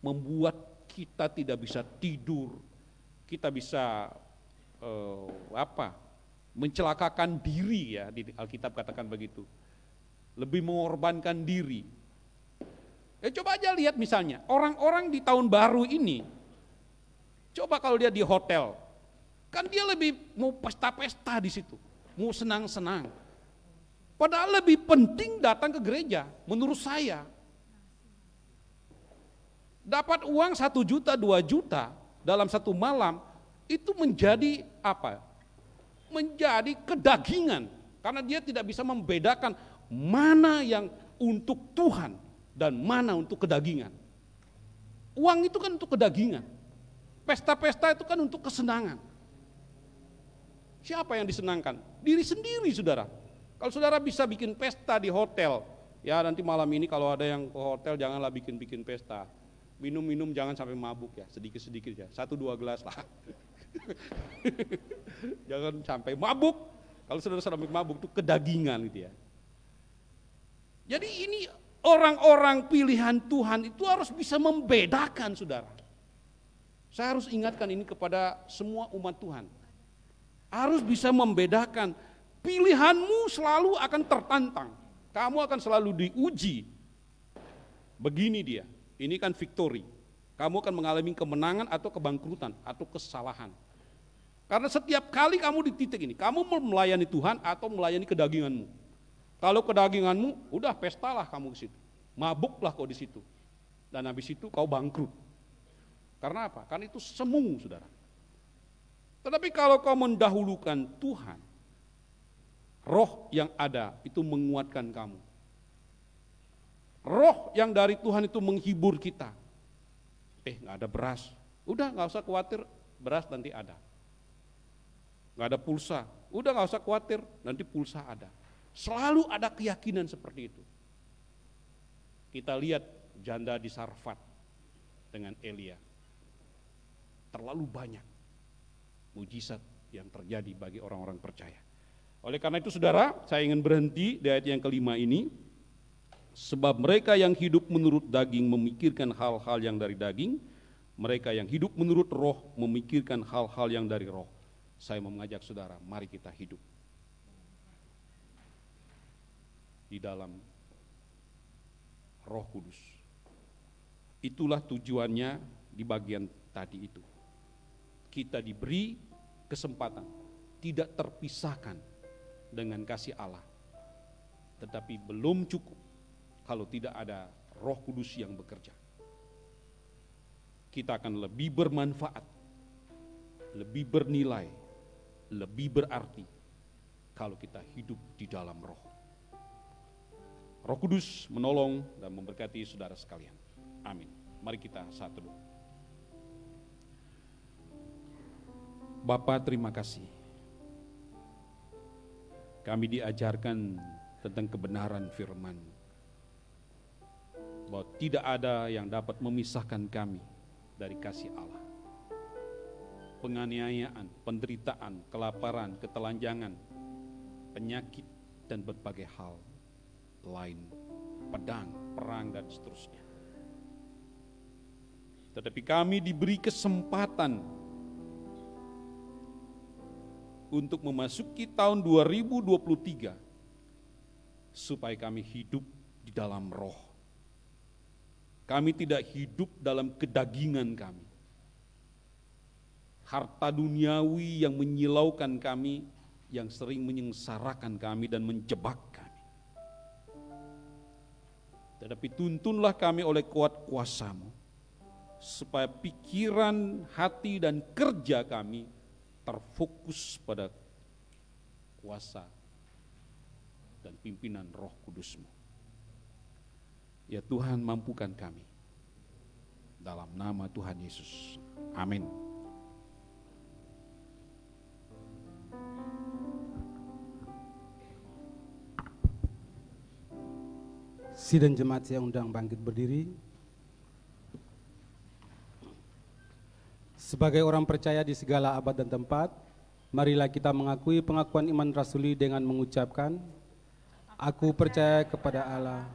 membuat kita tidak bisa tidur, kita bisa mencelakakan diri, ya, di Alkitab katakan begitu. Lebih mengorbankan diri. Coba aja lihat misalnya, orang-orang di tahun baru ini, coba kalau dia di hotel, kan dia lebih mau pesta-pesta di situ, mau senang-senang. Padahal lebih penting datang ke gereja, menurut saya. Dapat uang 1 juta, 2 juta dalam satu malam, itu menjadi apa? Menjadi kedagingan, karena dia tidak bisa membedakan mana yang untuk Tuhan dan mana untuk kedagingan. Uang itu kan untuk kedagingan, pesta-pesta itu kan untuk kesenangan. Siapa yang disenangkan? Diri sendiri, saudara. Kalau saudara bisa bikin pesta di hotel, ya nanti malam ini kalau ada yang ke hotel janganlah bikin pesta. Minum-minum jangan sampai mabuk ya, sedikit-sedikit ya, 1-2 gelas lah. Jangan sampai mabuk. Kalau saudara sampai mabuk itu kedagingan gitu ya. Jadi ini orang-orang pilihan Tuhan itu harus bisa membedakan, saudara. Saya harus ingatkan ini kepada semua umat Tuhan. Harus bisa membedakan, pilihanmu selalu akan tertantang. Kamu akan selalu diuji. Begini dia, ini kan victory. Kamu akan mengalami kemenangan atau kebangkrutan atau kesalahan. Karena setiap kali kamu di titik ini, kamu melayani Tuhan atau melayani kedaginganmu. Kalau kedaginganmu, udah pestalah kamu ke situ. Mabuklah kau di situ. Dan habis itu kau bangkrut. Karena apa? Karena itu semu, saudara. Tetapi kalau kau mendahulukan Tuhan, roh yang ada itu menguatkan kamu. Roh yang dari Tuhan itu menghibur kita. Nggak ada beras. Udah nggak usah khawatir, beras nanti ada. Nggak ada pulsa. Udah nggak usah khawatir, nanti pulsa ada. Selalu ada keyakinan seperti itu. Kita lihat janda di Sarfat dengan Elia. Terlalu banyak mujizat yang terjadi bagi orang-orang percaya. Oleh karena itu saudara, saya ingin berhenti di ayat yang kelima ini. Sebab mereka yang hidup menurut daging memikirkan hal-hal yang dari daging, mereka yang hidup menurut roh memikirkan hal-hal yang dari roh. Saya mau mengajak saudara, mari kita hidup di dalam Roh Kudus. Itulah tujuannya di bagian tadi itu. Kita diberi kesempatan tidak terpisahkan dengan kasih Allah. Tetapi belum cukup kalau tidak ada Roh Kudus yang bekerja. Kita akan lebih bermanfaat, lebih bernilai, lebih berarti kalau kita hidup di dalam Roh. Roh Kudus menolong dan memberkati saudara sekalian. Amin. Mari kita satu dulu. Bapa, terima kasih. Kami diajarkan tentang kebenaran firman, bahwa tidak ada yang dapat memisahkan kami dari kasih Allah. Penganiayaan, penderitaan, kelaparan, ketelanjangan, penyakit, dan berbagai hal lain, pedang, perang, dan seterusnya. Tetapi kami diberi kesempatan untuk memasuki tahun 2023 supaya kami hidup di dalam roh. Kami tidak hidup dalam kedagingan kami. Harta duniawi yang menyilaukan kami, yang sering menyengsarakan kami dan menjebak kami. Tetapi tuntunlah kami oleh kuat kuasa-Mu, supaya pikiran, hati, dan kerja kami terfokus pada kuasa dan pimpinan Roh Kudus-Mu. Ya Tuhan, mampukan kami. Dalam nama Tuhan Yesus. Amin. Sidang jemaat saya undang bangkit berdiri. Sebagai orang percaya di segala abad dan tempat, marilah kita mengakui pengakuan iman rasuli dengan mengucapkan, Aku percaya kepada Allah,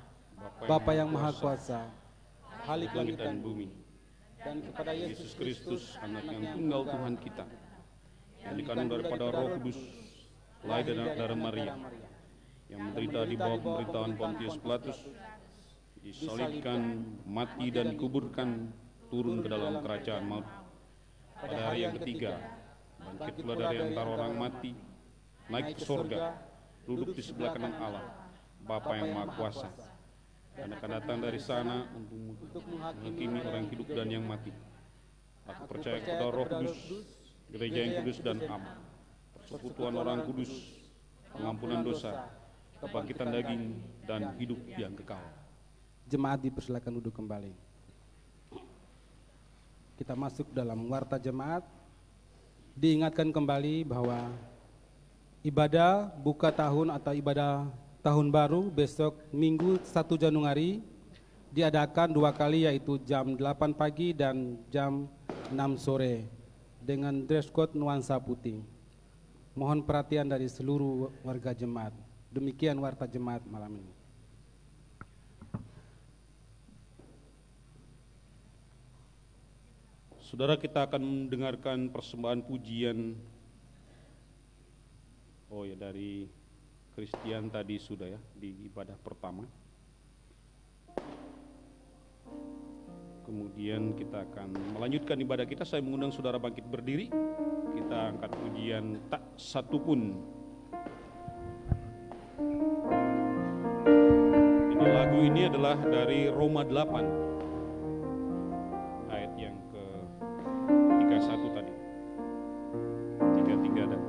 Bapa yang Maha Kuasa, Khalik langit dan bumi, dan kepada Yesus Kristus, anak yang tunggal Tuhan kita, yang dikandung daripada Roh Kudus, lahir dari Maria, yang menderita di bawah pemerintahan Pontius Pilatus, disalibkan, mati dan dikuburkan, turun ke dalam kerajaan maut. Pada hari yang ketiga, bangkit pula dari antara orang mati, naik ke surga, duduk di sebelah kanan Allah, Bapa yang Maha Kuasa, dan akan datang dari sana untuk menghakimi orang hidup dan yang mati. Aku percaya kepada Roh Kudus, gereja yang kudus dan am, persekutuan orang kudus, pengampunan dosa, kebangkitan daging, dan hidup yang kekal. Jemaat dipersilakan duduk kembali. Kita masuk dalam warta jemaat. Diingatkan kembali bahwa ibadah buka tahun atau ibadah tahun baru besok Minggu 1 Januari diadakan 2 kali, yaitu jam 8 pagi dan jam 6 sore dengan dress code nuansa putih. Mohon perhatian dari seluruh warga jemaat. Demikian warta jemaat malam ini. Saudara, kita akan mendengarkan persembahan pujian. Oh ya, dari Christian tadi sudah ya di ibadah pertama. Kemudian kita akan melanjutkan ibadah kita. Saya mengundang saudara bangkit berdiri. Kita angkat pujian tak satu pun. Ini lagu ini adalah dari Roma 8 ayat yang ke-31 tadi. 33 dan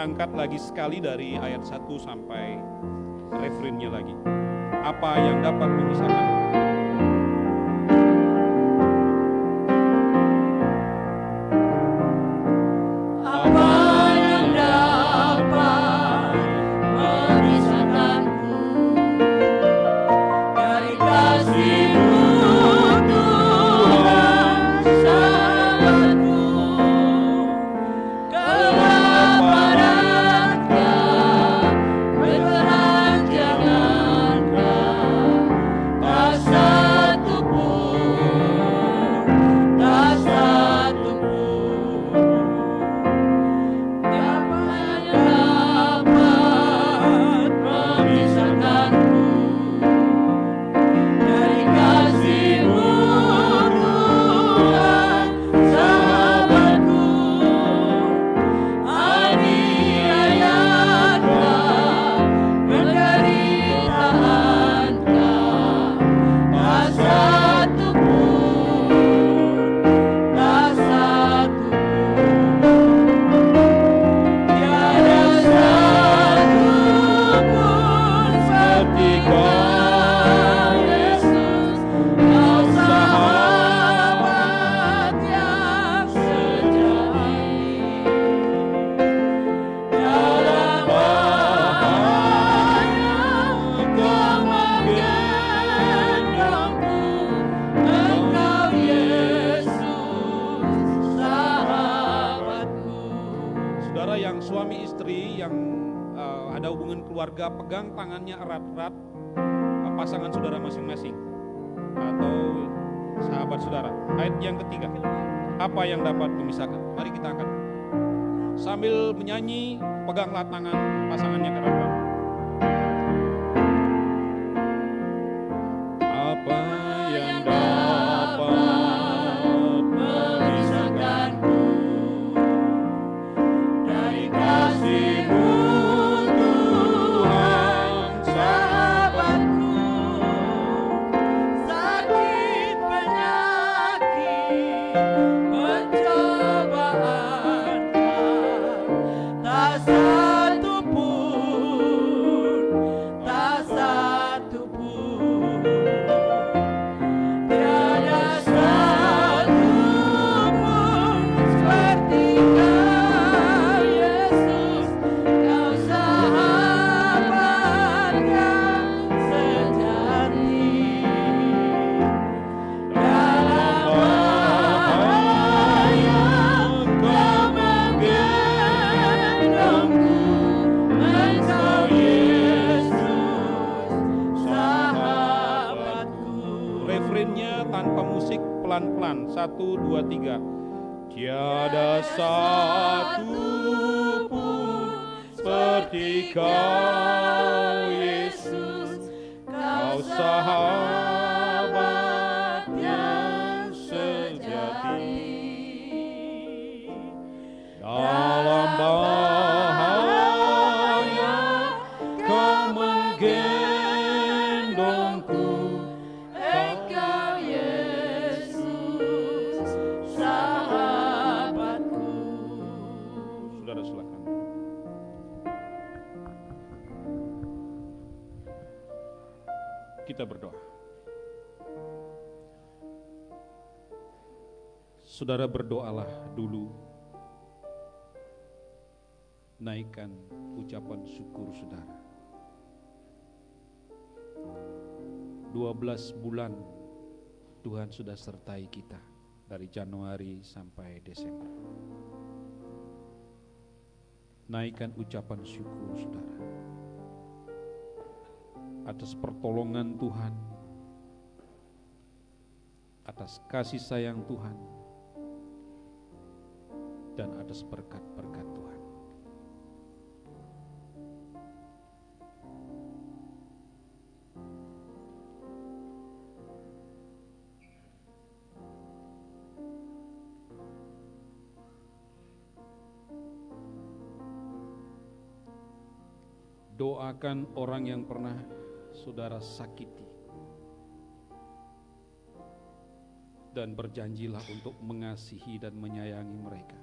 angkat lagi sekali dari ayat 1 sampai refrennya lagi. Apa yang dapat memisahkan? ada hubungan keluarga, pegang tangannya erat-erat pasangan saudara masing-masing atau sahabat saudara. Ayat yang ketiga, apa yang dapat memisahkan? Mari kita angkat sambil menyanyi, peganglah tangan pasangannya erat-erat. Apa yang dapat memisahkanku dari kasih-Mu Tuhan, sahabatku? Sakit, penyakit, pencobaan, tak satu pun, tak satu pun, tiada satu pun seperti Kau Yesus, Kau sahabat yang sejati. Dalam bahaya Kau menggendongku, Engkau Yesus, sahabatku. Refrennya tanpa musik, pelan-pelan. 1, 2, 3. Tiada satu pun seperti Kau Yesus, Kau sahabat yang sejati. Dalam bahaya Kau menggendongku, Engkau Yesus, sahabatku. Saudara silakan. Kita berdoa. Saudara berdoalah dulu. Naikkan ucapan syukur saudara. 12 bulan Tuhan sudah sertai kita dari Januari sampai Desember. Naikkan ucapan syukur saudara atas pertolongan Tuhan, atas kasih sayang Tuhan, dan atas berkat-berkat Tuhan. Doakan orang yang pernah saudara sakiti dan berjanjilah untuk mengasihi dan menyayangi mereka.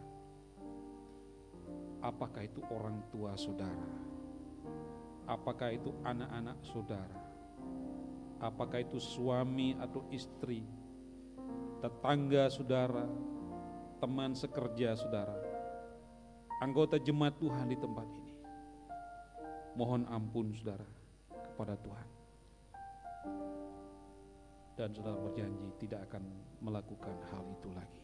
Apakah itu orang tua saudara? Apakah itu anak-anak saudara? Apakah itu suami atau istri, tetangga saudara, teman sekerja saudara, anggota jemaat Tuhan di tempat ini. Mohon ampun saudara kepada Tuhan. Dan saudara berjanji tidak akan melakukan hal itu lagi.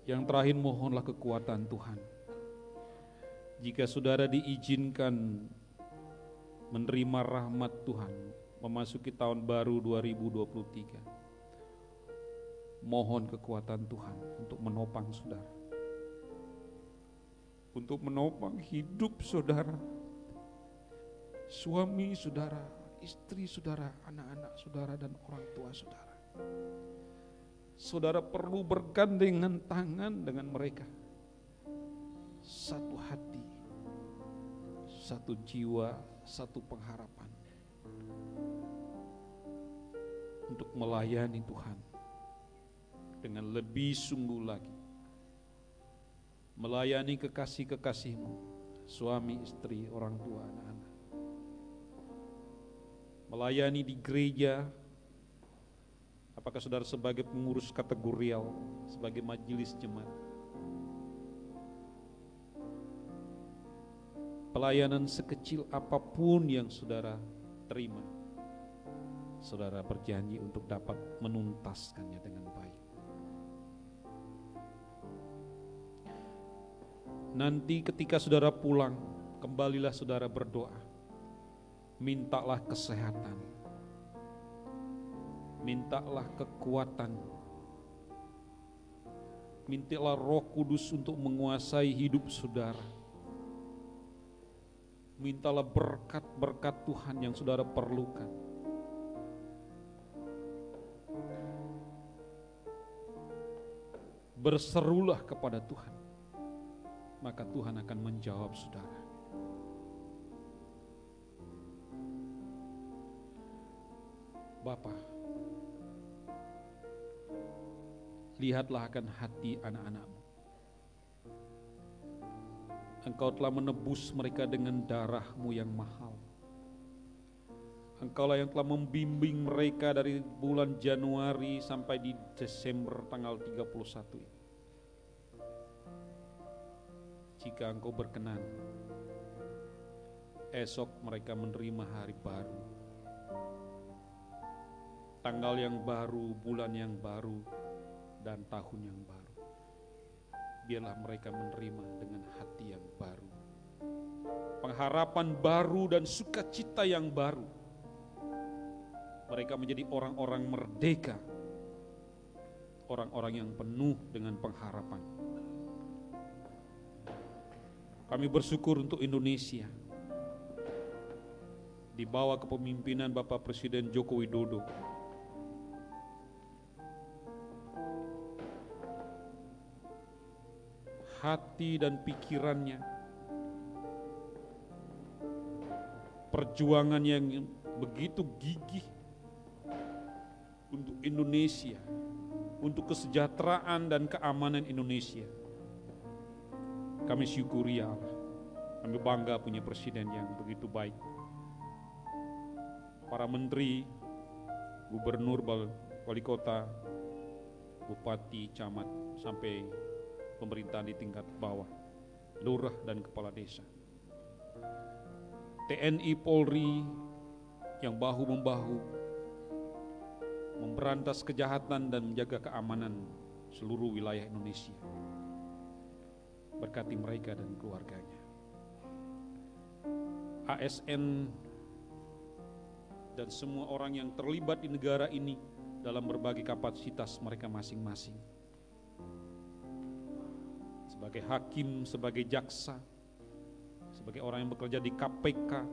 Yang terakhir, mohonlah kekuatan Tuhan. Jika saudara diizinkan menerima rahmat Tuhan, memasuki tahun baru 2023, mohon kekuatan Tuhan untuk menopang saudara, untuk menopang hidup saudara, suami saudara, istri saudara, anak-anak saudara, dan orang tua saudara. Saudara perlu bergandengan tangan dengan mereka, satu hati, satu jiwa, satu pengharapan, untuk melayani Tuhan dengan lebih sungguh lagi, melayani kekasih-kekasihmu, suami, istri, orang tua, anak-anak, melayani di gereja. Apakah saudara sebagai pengurus kategorial, sebagai majelis jemaat, pelayanan sekecil apapun yang saudara terima, saudara berjanji untuk dapat menuntaskannya dengan baik. Nanti ketika saudara pulang, kembalilah saudara berdoa. Mintalah kesehatan, mintalah kekuatan, mintalah Roh Kudus untuk menguasai hidup saudara. Mintalah berkat-berkat Tuhan yang saudara perlukan. Berserulah kepada Tuhan, maka Tuhan akan menjawab saudara. Bapa, lihatlah akan hati anak-anak-Mu. Engkau telah menebus mereka dengan darah-Mu yang mahal. Engkaulah yang telah membimbing mereka dari bulan Januari sampai di Desember tanggal 31 ini. Jika Engkau berkenan, esok mereka menerima hari baru, tanggal yang baru, bulan yang baru, dan tahun yang baru. Biarlah mereka menerima dengan hati yang baru, pengharapan baru dan sukacita yang baru. Mereka menjadi orang-orang merdeka, orang-orang yang penuh dengan pengharapan. Kami bersyukur untuk Indonesia, di bawah kepemimpinan Bapak Presiden Joko Widodo. Hati dan pikirannya, perjuangan yang begitu gigih untuk Indonesia, untuk kesejahteraan dan keamanan Indonesia. Kami syukuri ya Allah, kami bangga punya presiden yang begitu baik. Para menteri, gubernur, wali kota, bupati, camat, sampai pemerintahan di tingkat bawah, lurah dan kepala desa. TNI Polri yang bahu-membahu memberantas kejahatan dan menjaga keamanan seluruh wilayah Indonesia. Berkati mereka dan keluarganya. ASN dan semua orang yang terlibat di negara ini dalam berbagai kapasitas mereka masing-masing. Sebagai hakim, sebagai jaksa, sebagai orang yang bekerja di KPK,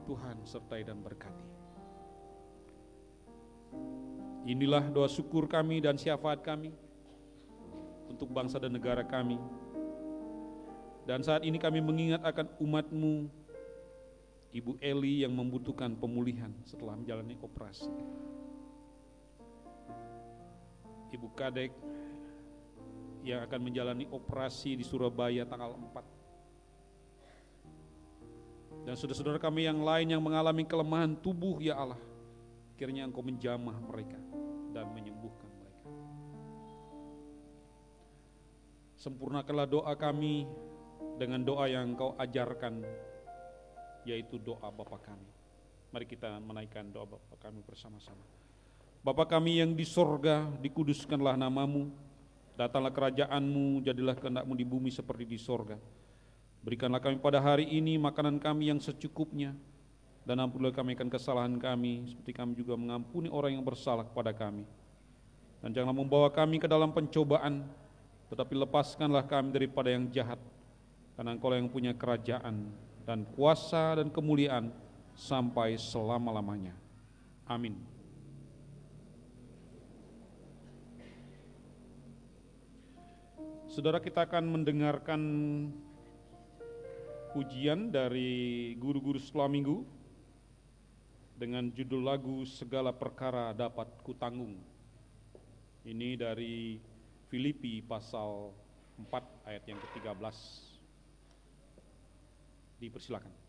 Tuhan sertai dan berkati. Inilah doa syukur kami dan syafaat kami untuk bangsa dan negara kami. Dan saat ini kami mengingat akan umat-Mu, Ibu Eli yang membutuhkan pemulihan setelah menjalani operasi. Ibu Kadek yang akan menjalani operasi di Surabaya tanggal 4. Dan saudara-saudara kami yang lain yang mengalami kelemahan tubuh, ya Allah, kiranya Engkau menjamah mereka dan menyembuhkan mereka. Sempurnakanlah doa kami dengan doa yang Engkau ajarkan, yaitu doa Bapa kami. Mari kita menaikkan doa Bapa kami bersama-sama. Bapa kami yang di sorga, dikuduskanlah nama-Mu, datanglah kerajaan-Mu, jadilah kehendak-Mu di bumi seperti di sorga. Berikanlah kami pada hari ini makanan kami yang secukupnya, dan ampunilah kami akan kesalahan kami, seperti kami juga mengampuni orang yang bersalah kepada kami. Dan janganlah membawa kami ke dalam pencobaan, tetapi lepaskanlah kami daripada yang jahat, karena Engkau yang punya kerajaan dan kuasa dan kemuliaan sampai selama-lamanya. Amin. Saudara, kita akan mendengarkan pujian dari guru-guru sekolah minggu dengan judul lagu Segala Perkara Dapat Kutanggung. Ini dari Filipi pasal 4 ayat yang ke-13. Dipersilakan.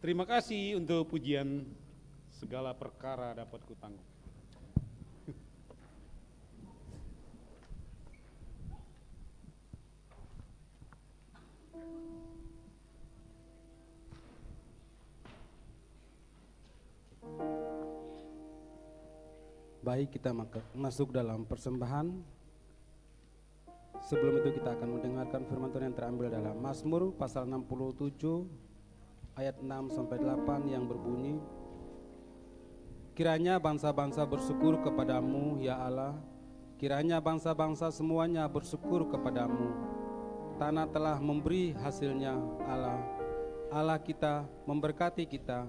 Terima kasih untuk pujian, segala perkara dapat kutanggung. Baik, kita masuk dalam persembahan. Sebelum itu kita akan mendengarkan firman Tuhan yang terambil dalam Mazmur pasal 67 ayat 6 sampai 8 yang berbunyi, kiranya bangsa-bangsa bersyukur kepadamu ya Allah, kiranya bangsa-bangsa semuanya bersyukur kepadamu. Tanah telah memberi hasilnya Allah. Allah kita memberkati kita,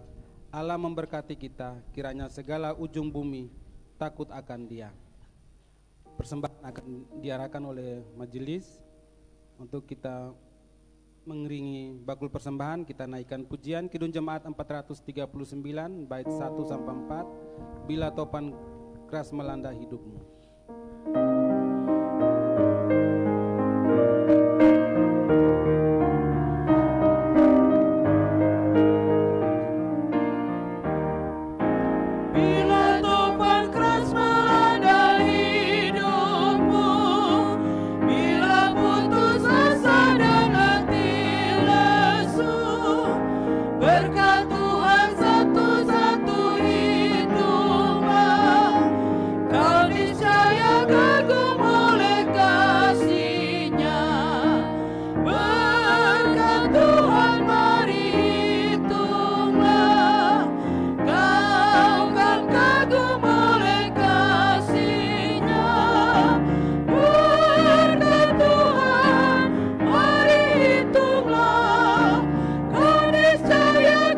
Allah memberkati kita, kiranya segala ujung bumi takut akan Dia. Persembahan akan diarahkan oleh majelis. Untuk kita mengiringi bakul persembahan, kita naikkan pujian Kidung Jemaat 439 bait 1 sampai 4, bila topan keras melanda hidupmu. Saya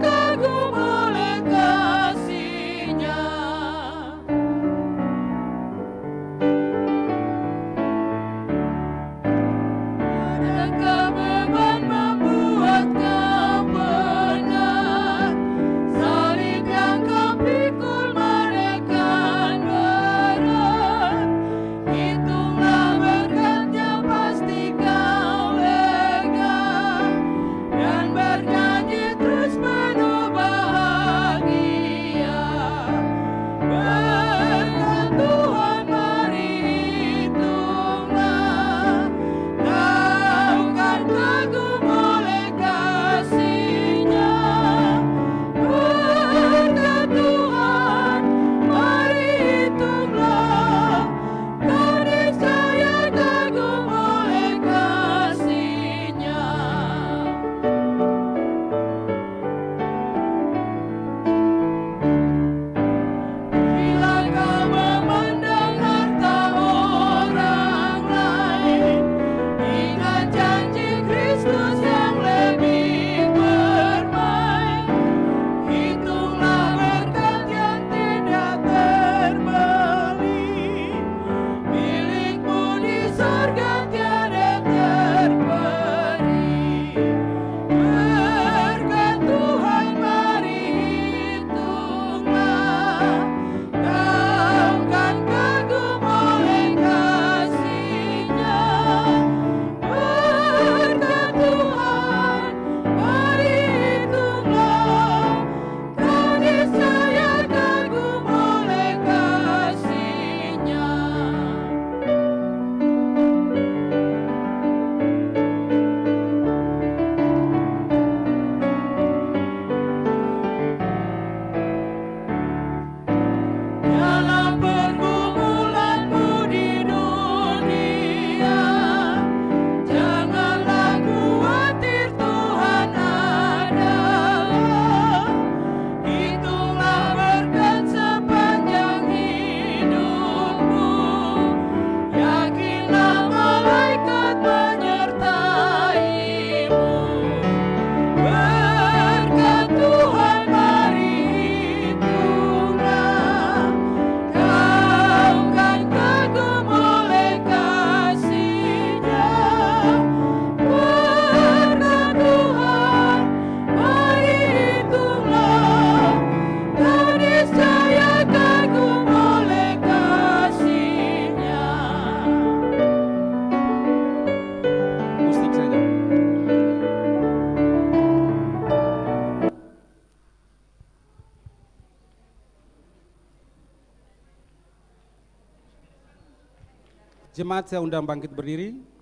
Jemaat saya undang bangkit berdiri.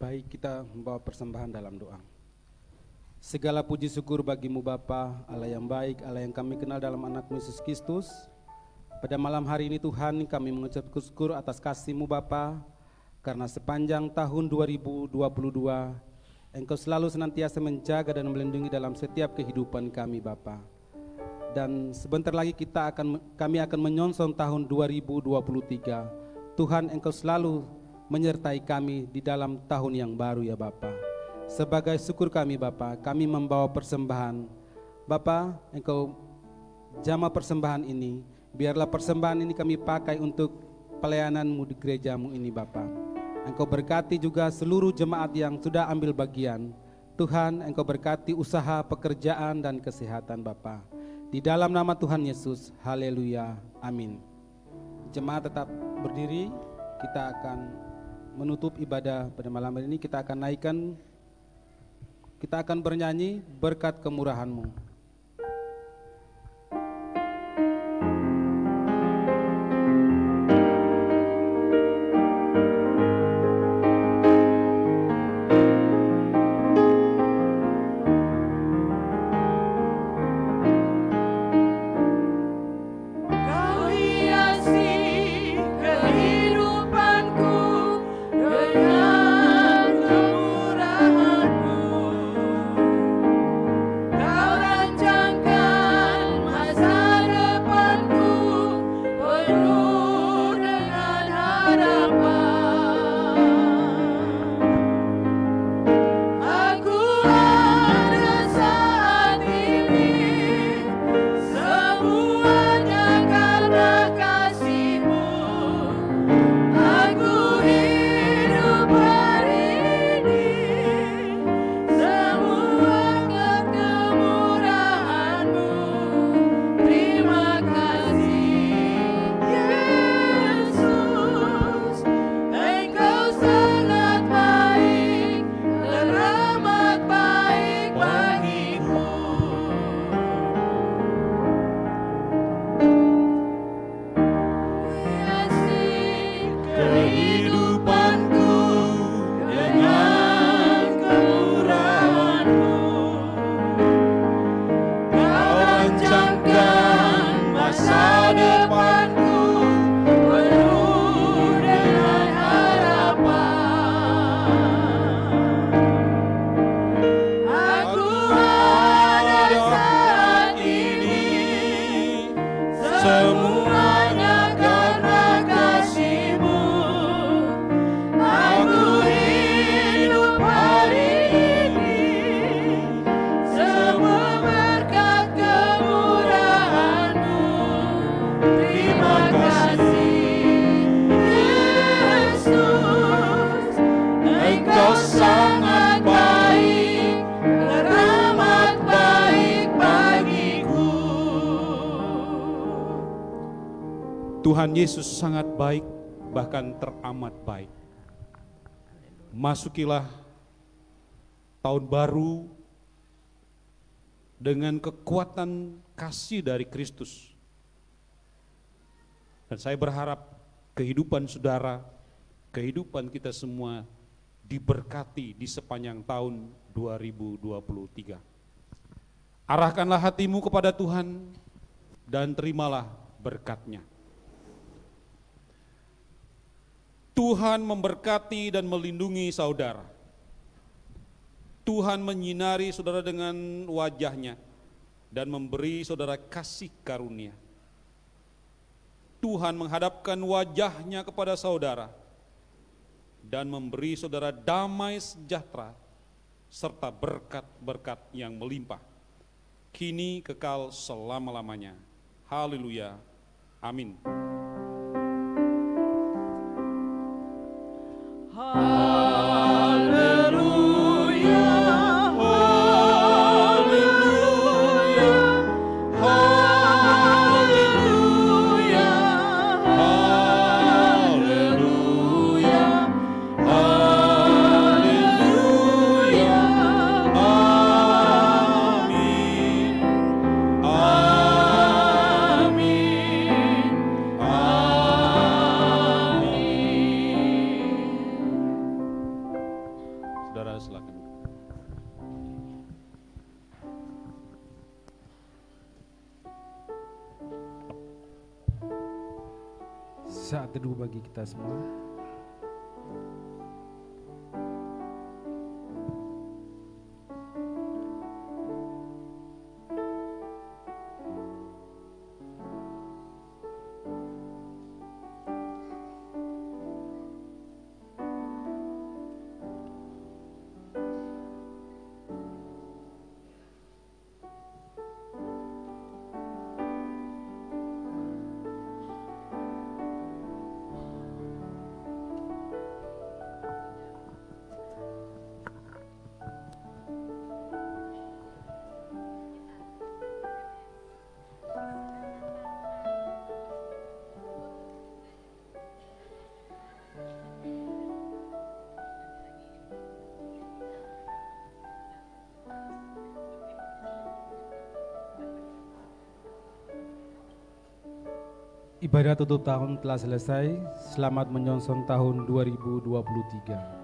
Baik, kita membawa persembahan dalam doa. Segala puji syukur bagimu Bapa, Allah yang baik, Allah yang kami kenal dalam anak-Mu Yesus Kristus. Pada malam hari ini Tuhan, kami mengucap syukur atas kasih-Mu Bapa, karena sepanjang tahun 2022, Engkau selalu senantiasa menjaga dan melindungi dalam setiap kehidupan kami Bapa. Dan sebentar lagi kami akan menyongsong tahun 2023. Tuhan, Engkau selalu menyertai kami di dalam tahun yang baru ya Bapa. Sebagai syukur kami Bapa, kami membawa persembahan. Bapa, Engkau jamah persembahan ini, biarlah persembahan ini kami pakai untuk pelayanan-Mu di gereja-Mu ini Bapa. Engkau berkati juga seluruh jemaat yang sudah ambil bagian. Tuhan, Engkau berkati usaha, pekerjaan, dan kesehatan Bapa. Di dalam nama Tuhan Yesus, haleluya, amin. Jemaat tetap berdiri, kita akan menutup ibadah pada malam hari ini. Kita akan bernyanyi berkat kemurahan-Mu. Tuhan Yesus sangat baik, bahkan teramat baik. Masukilah tahun baru dengan kekuatan kasih dari Kristus. Dan saya berharap kehidupan saudara, kehidupan kita semua diberkati di sepanjang tahun 2023. Arahkanlah hatimu kepada Tuhan dan terimalah berkat-Nya. Tuhan memberkati dan melindungi saudara. Tuhan menyinari saudara dengan wajah-Nya dan memberi saudara kasih karunia. Tuhan menghadapkan wajah-Nya kepada saudara dan memberi saudara damai sejahtera serta berkat-berkat yang melimpah, kini kekal selama-lamanya. Haleluya. Amin. Haleluya. saat teduh bagi kita semua. Ibadah tutup tahun telah selesai. Selamat menyongsong tahun 2023.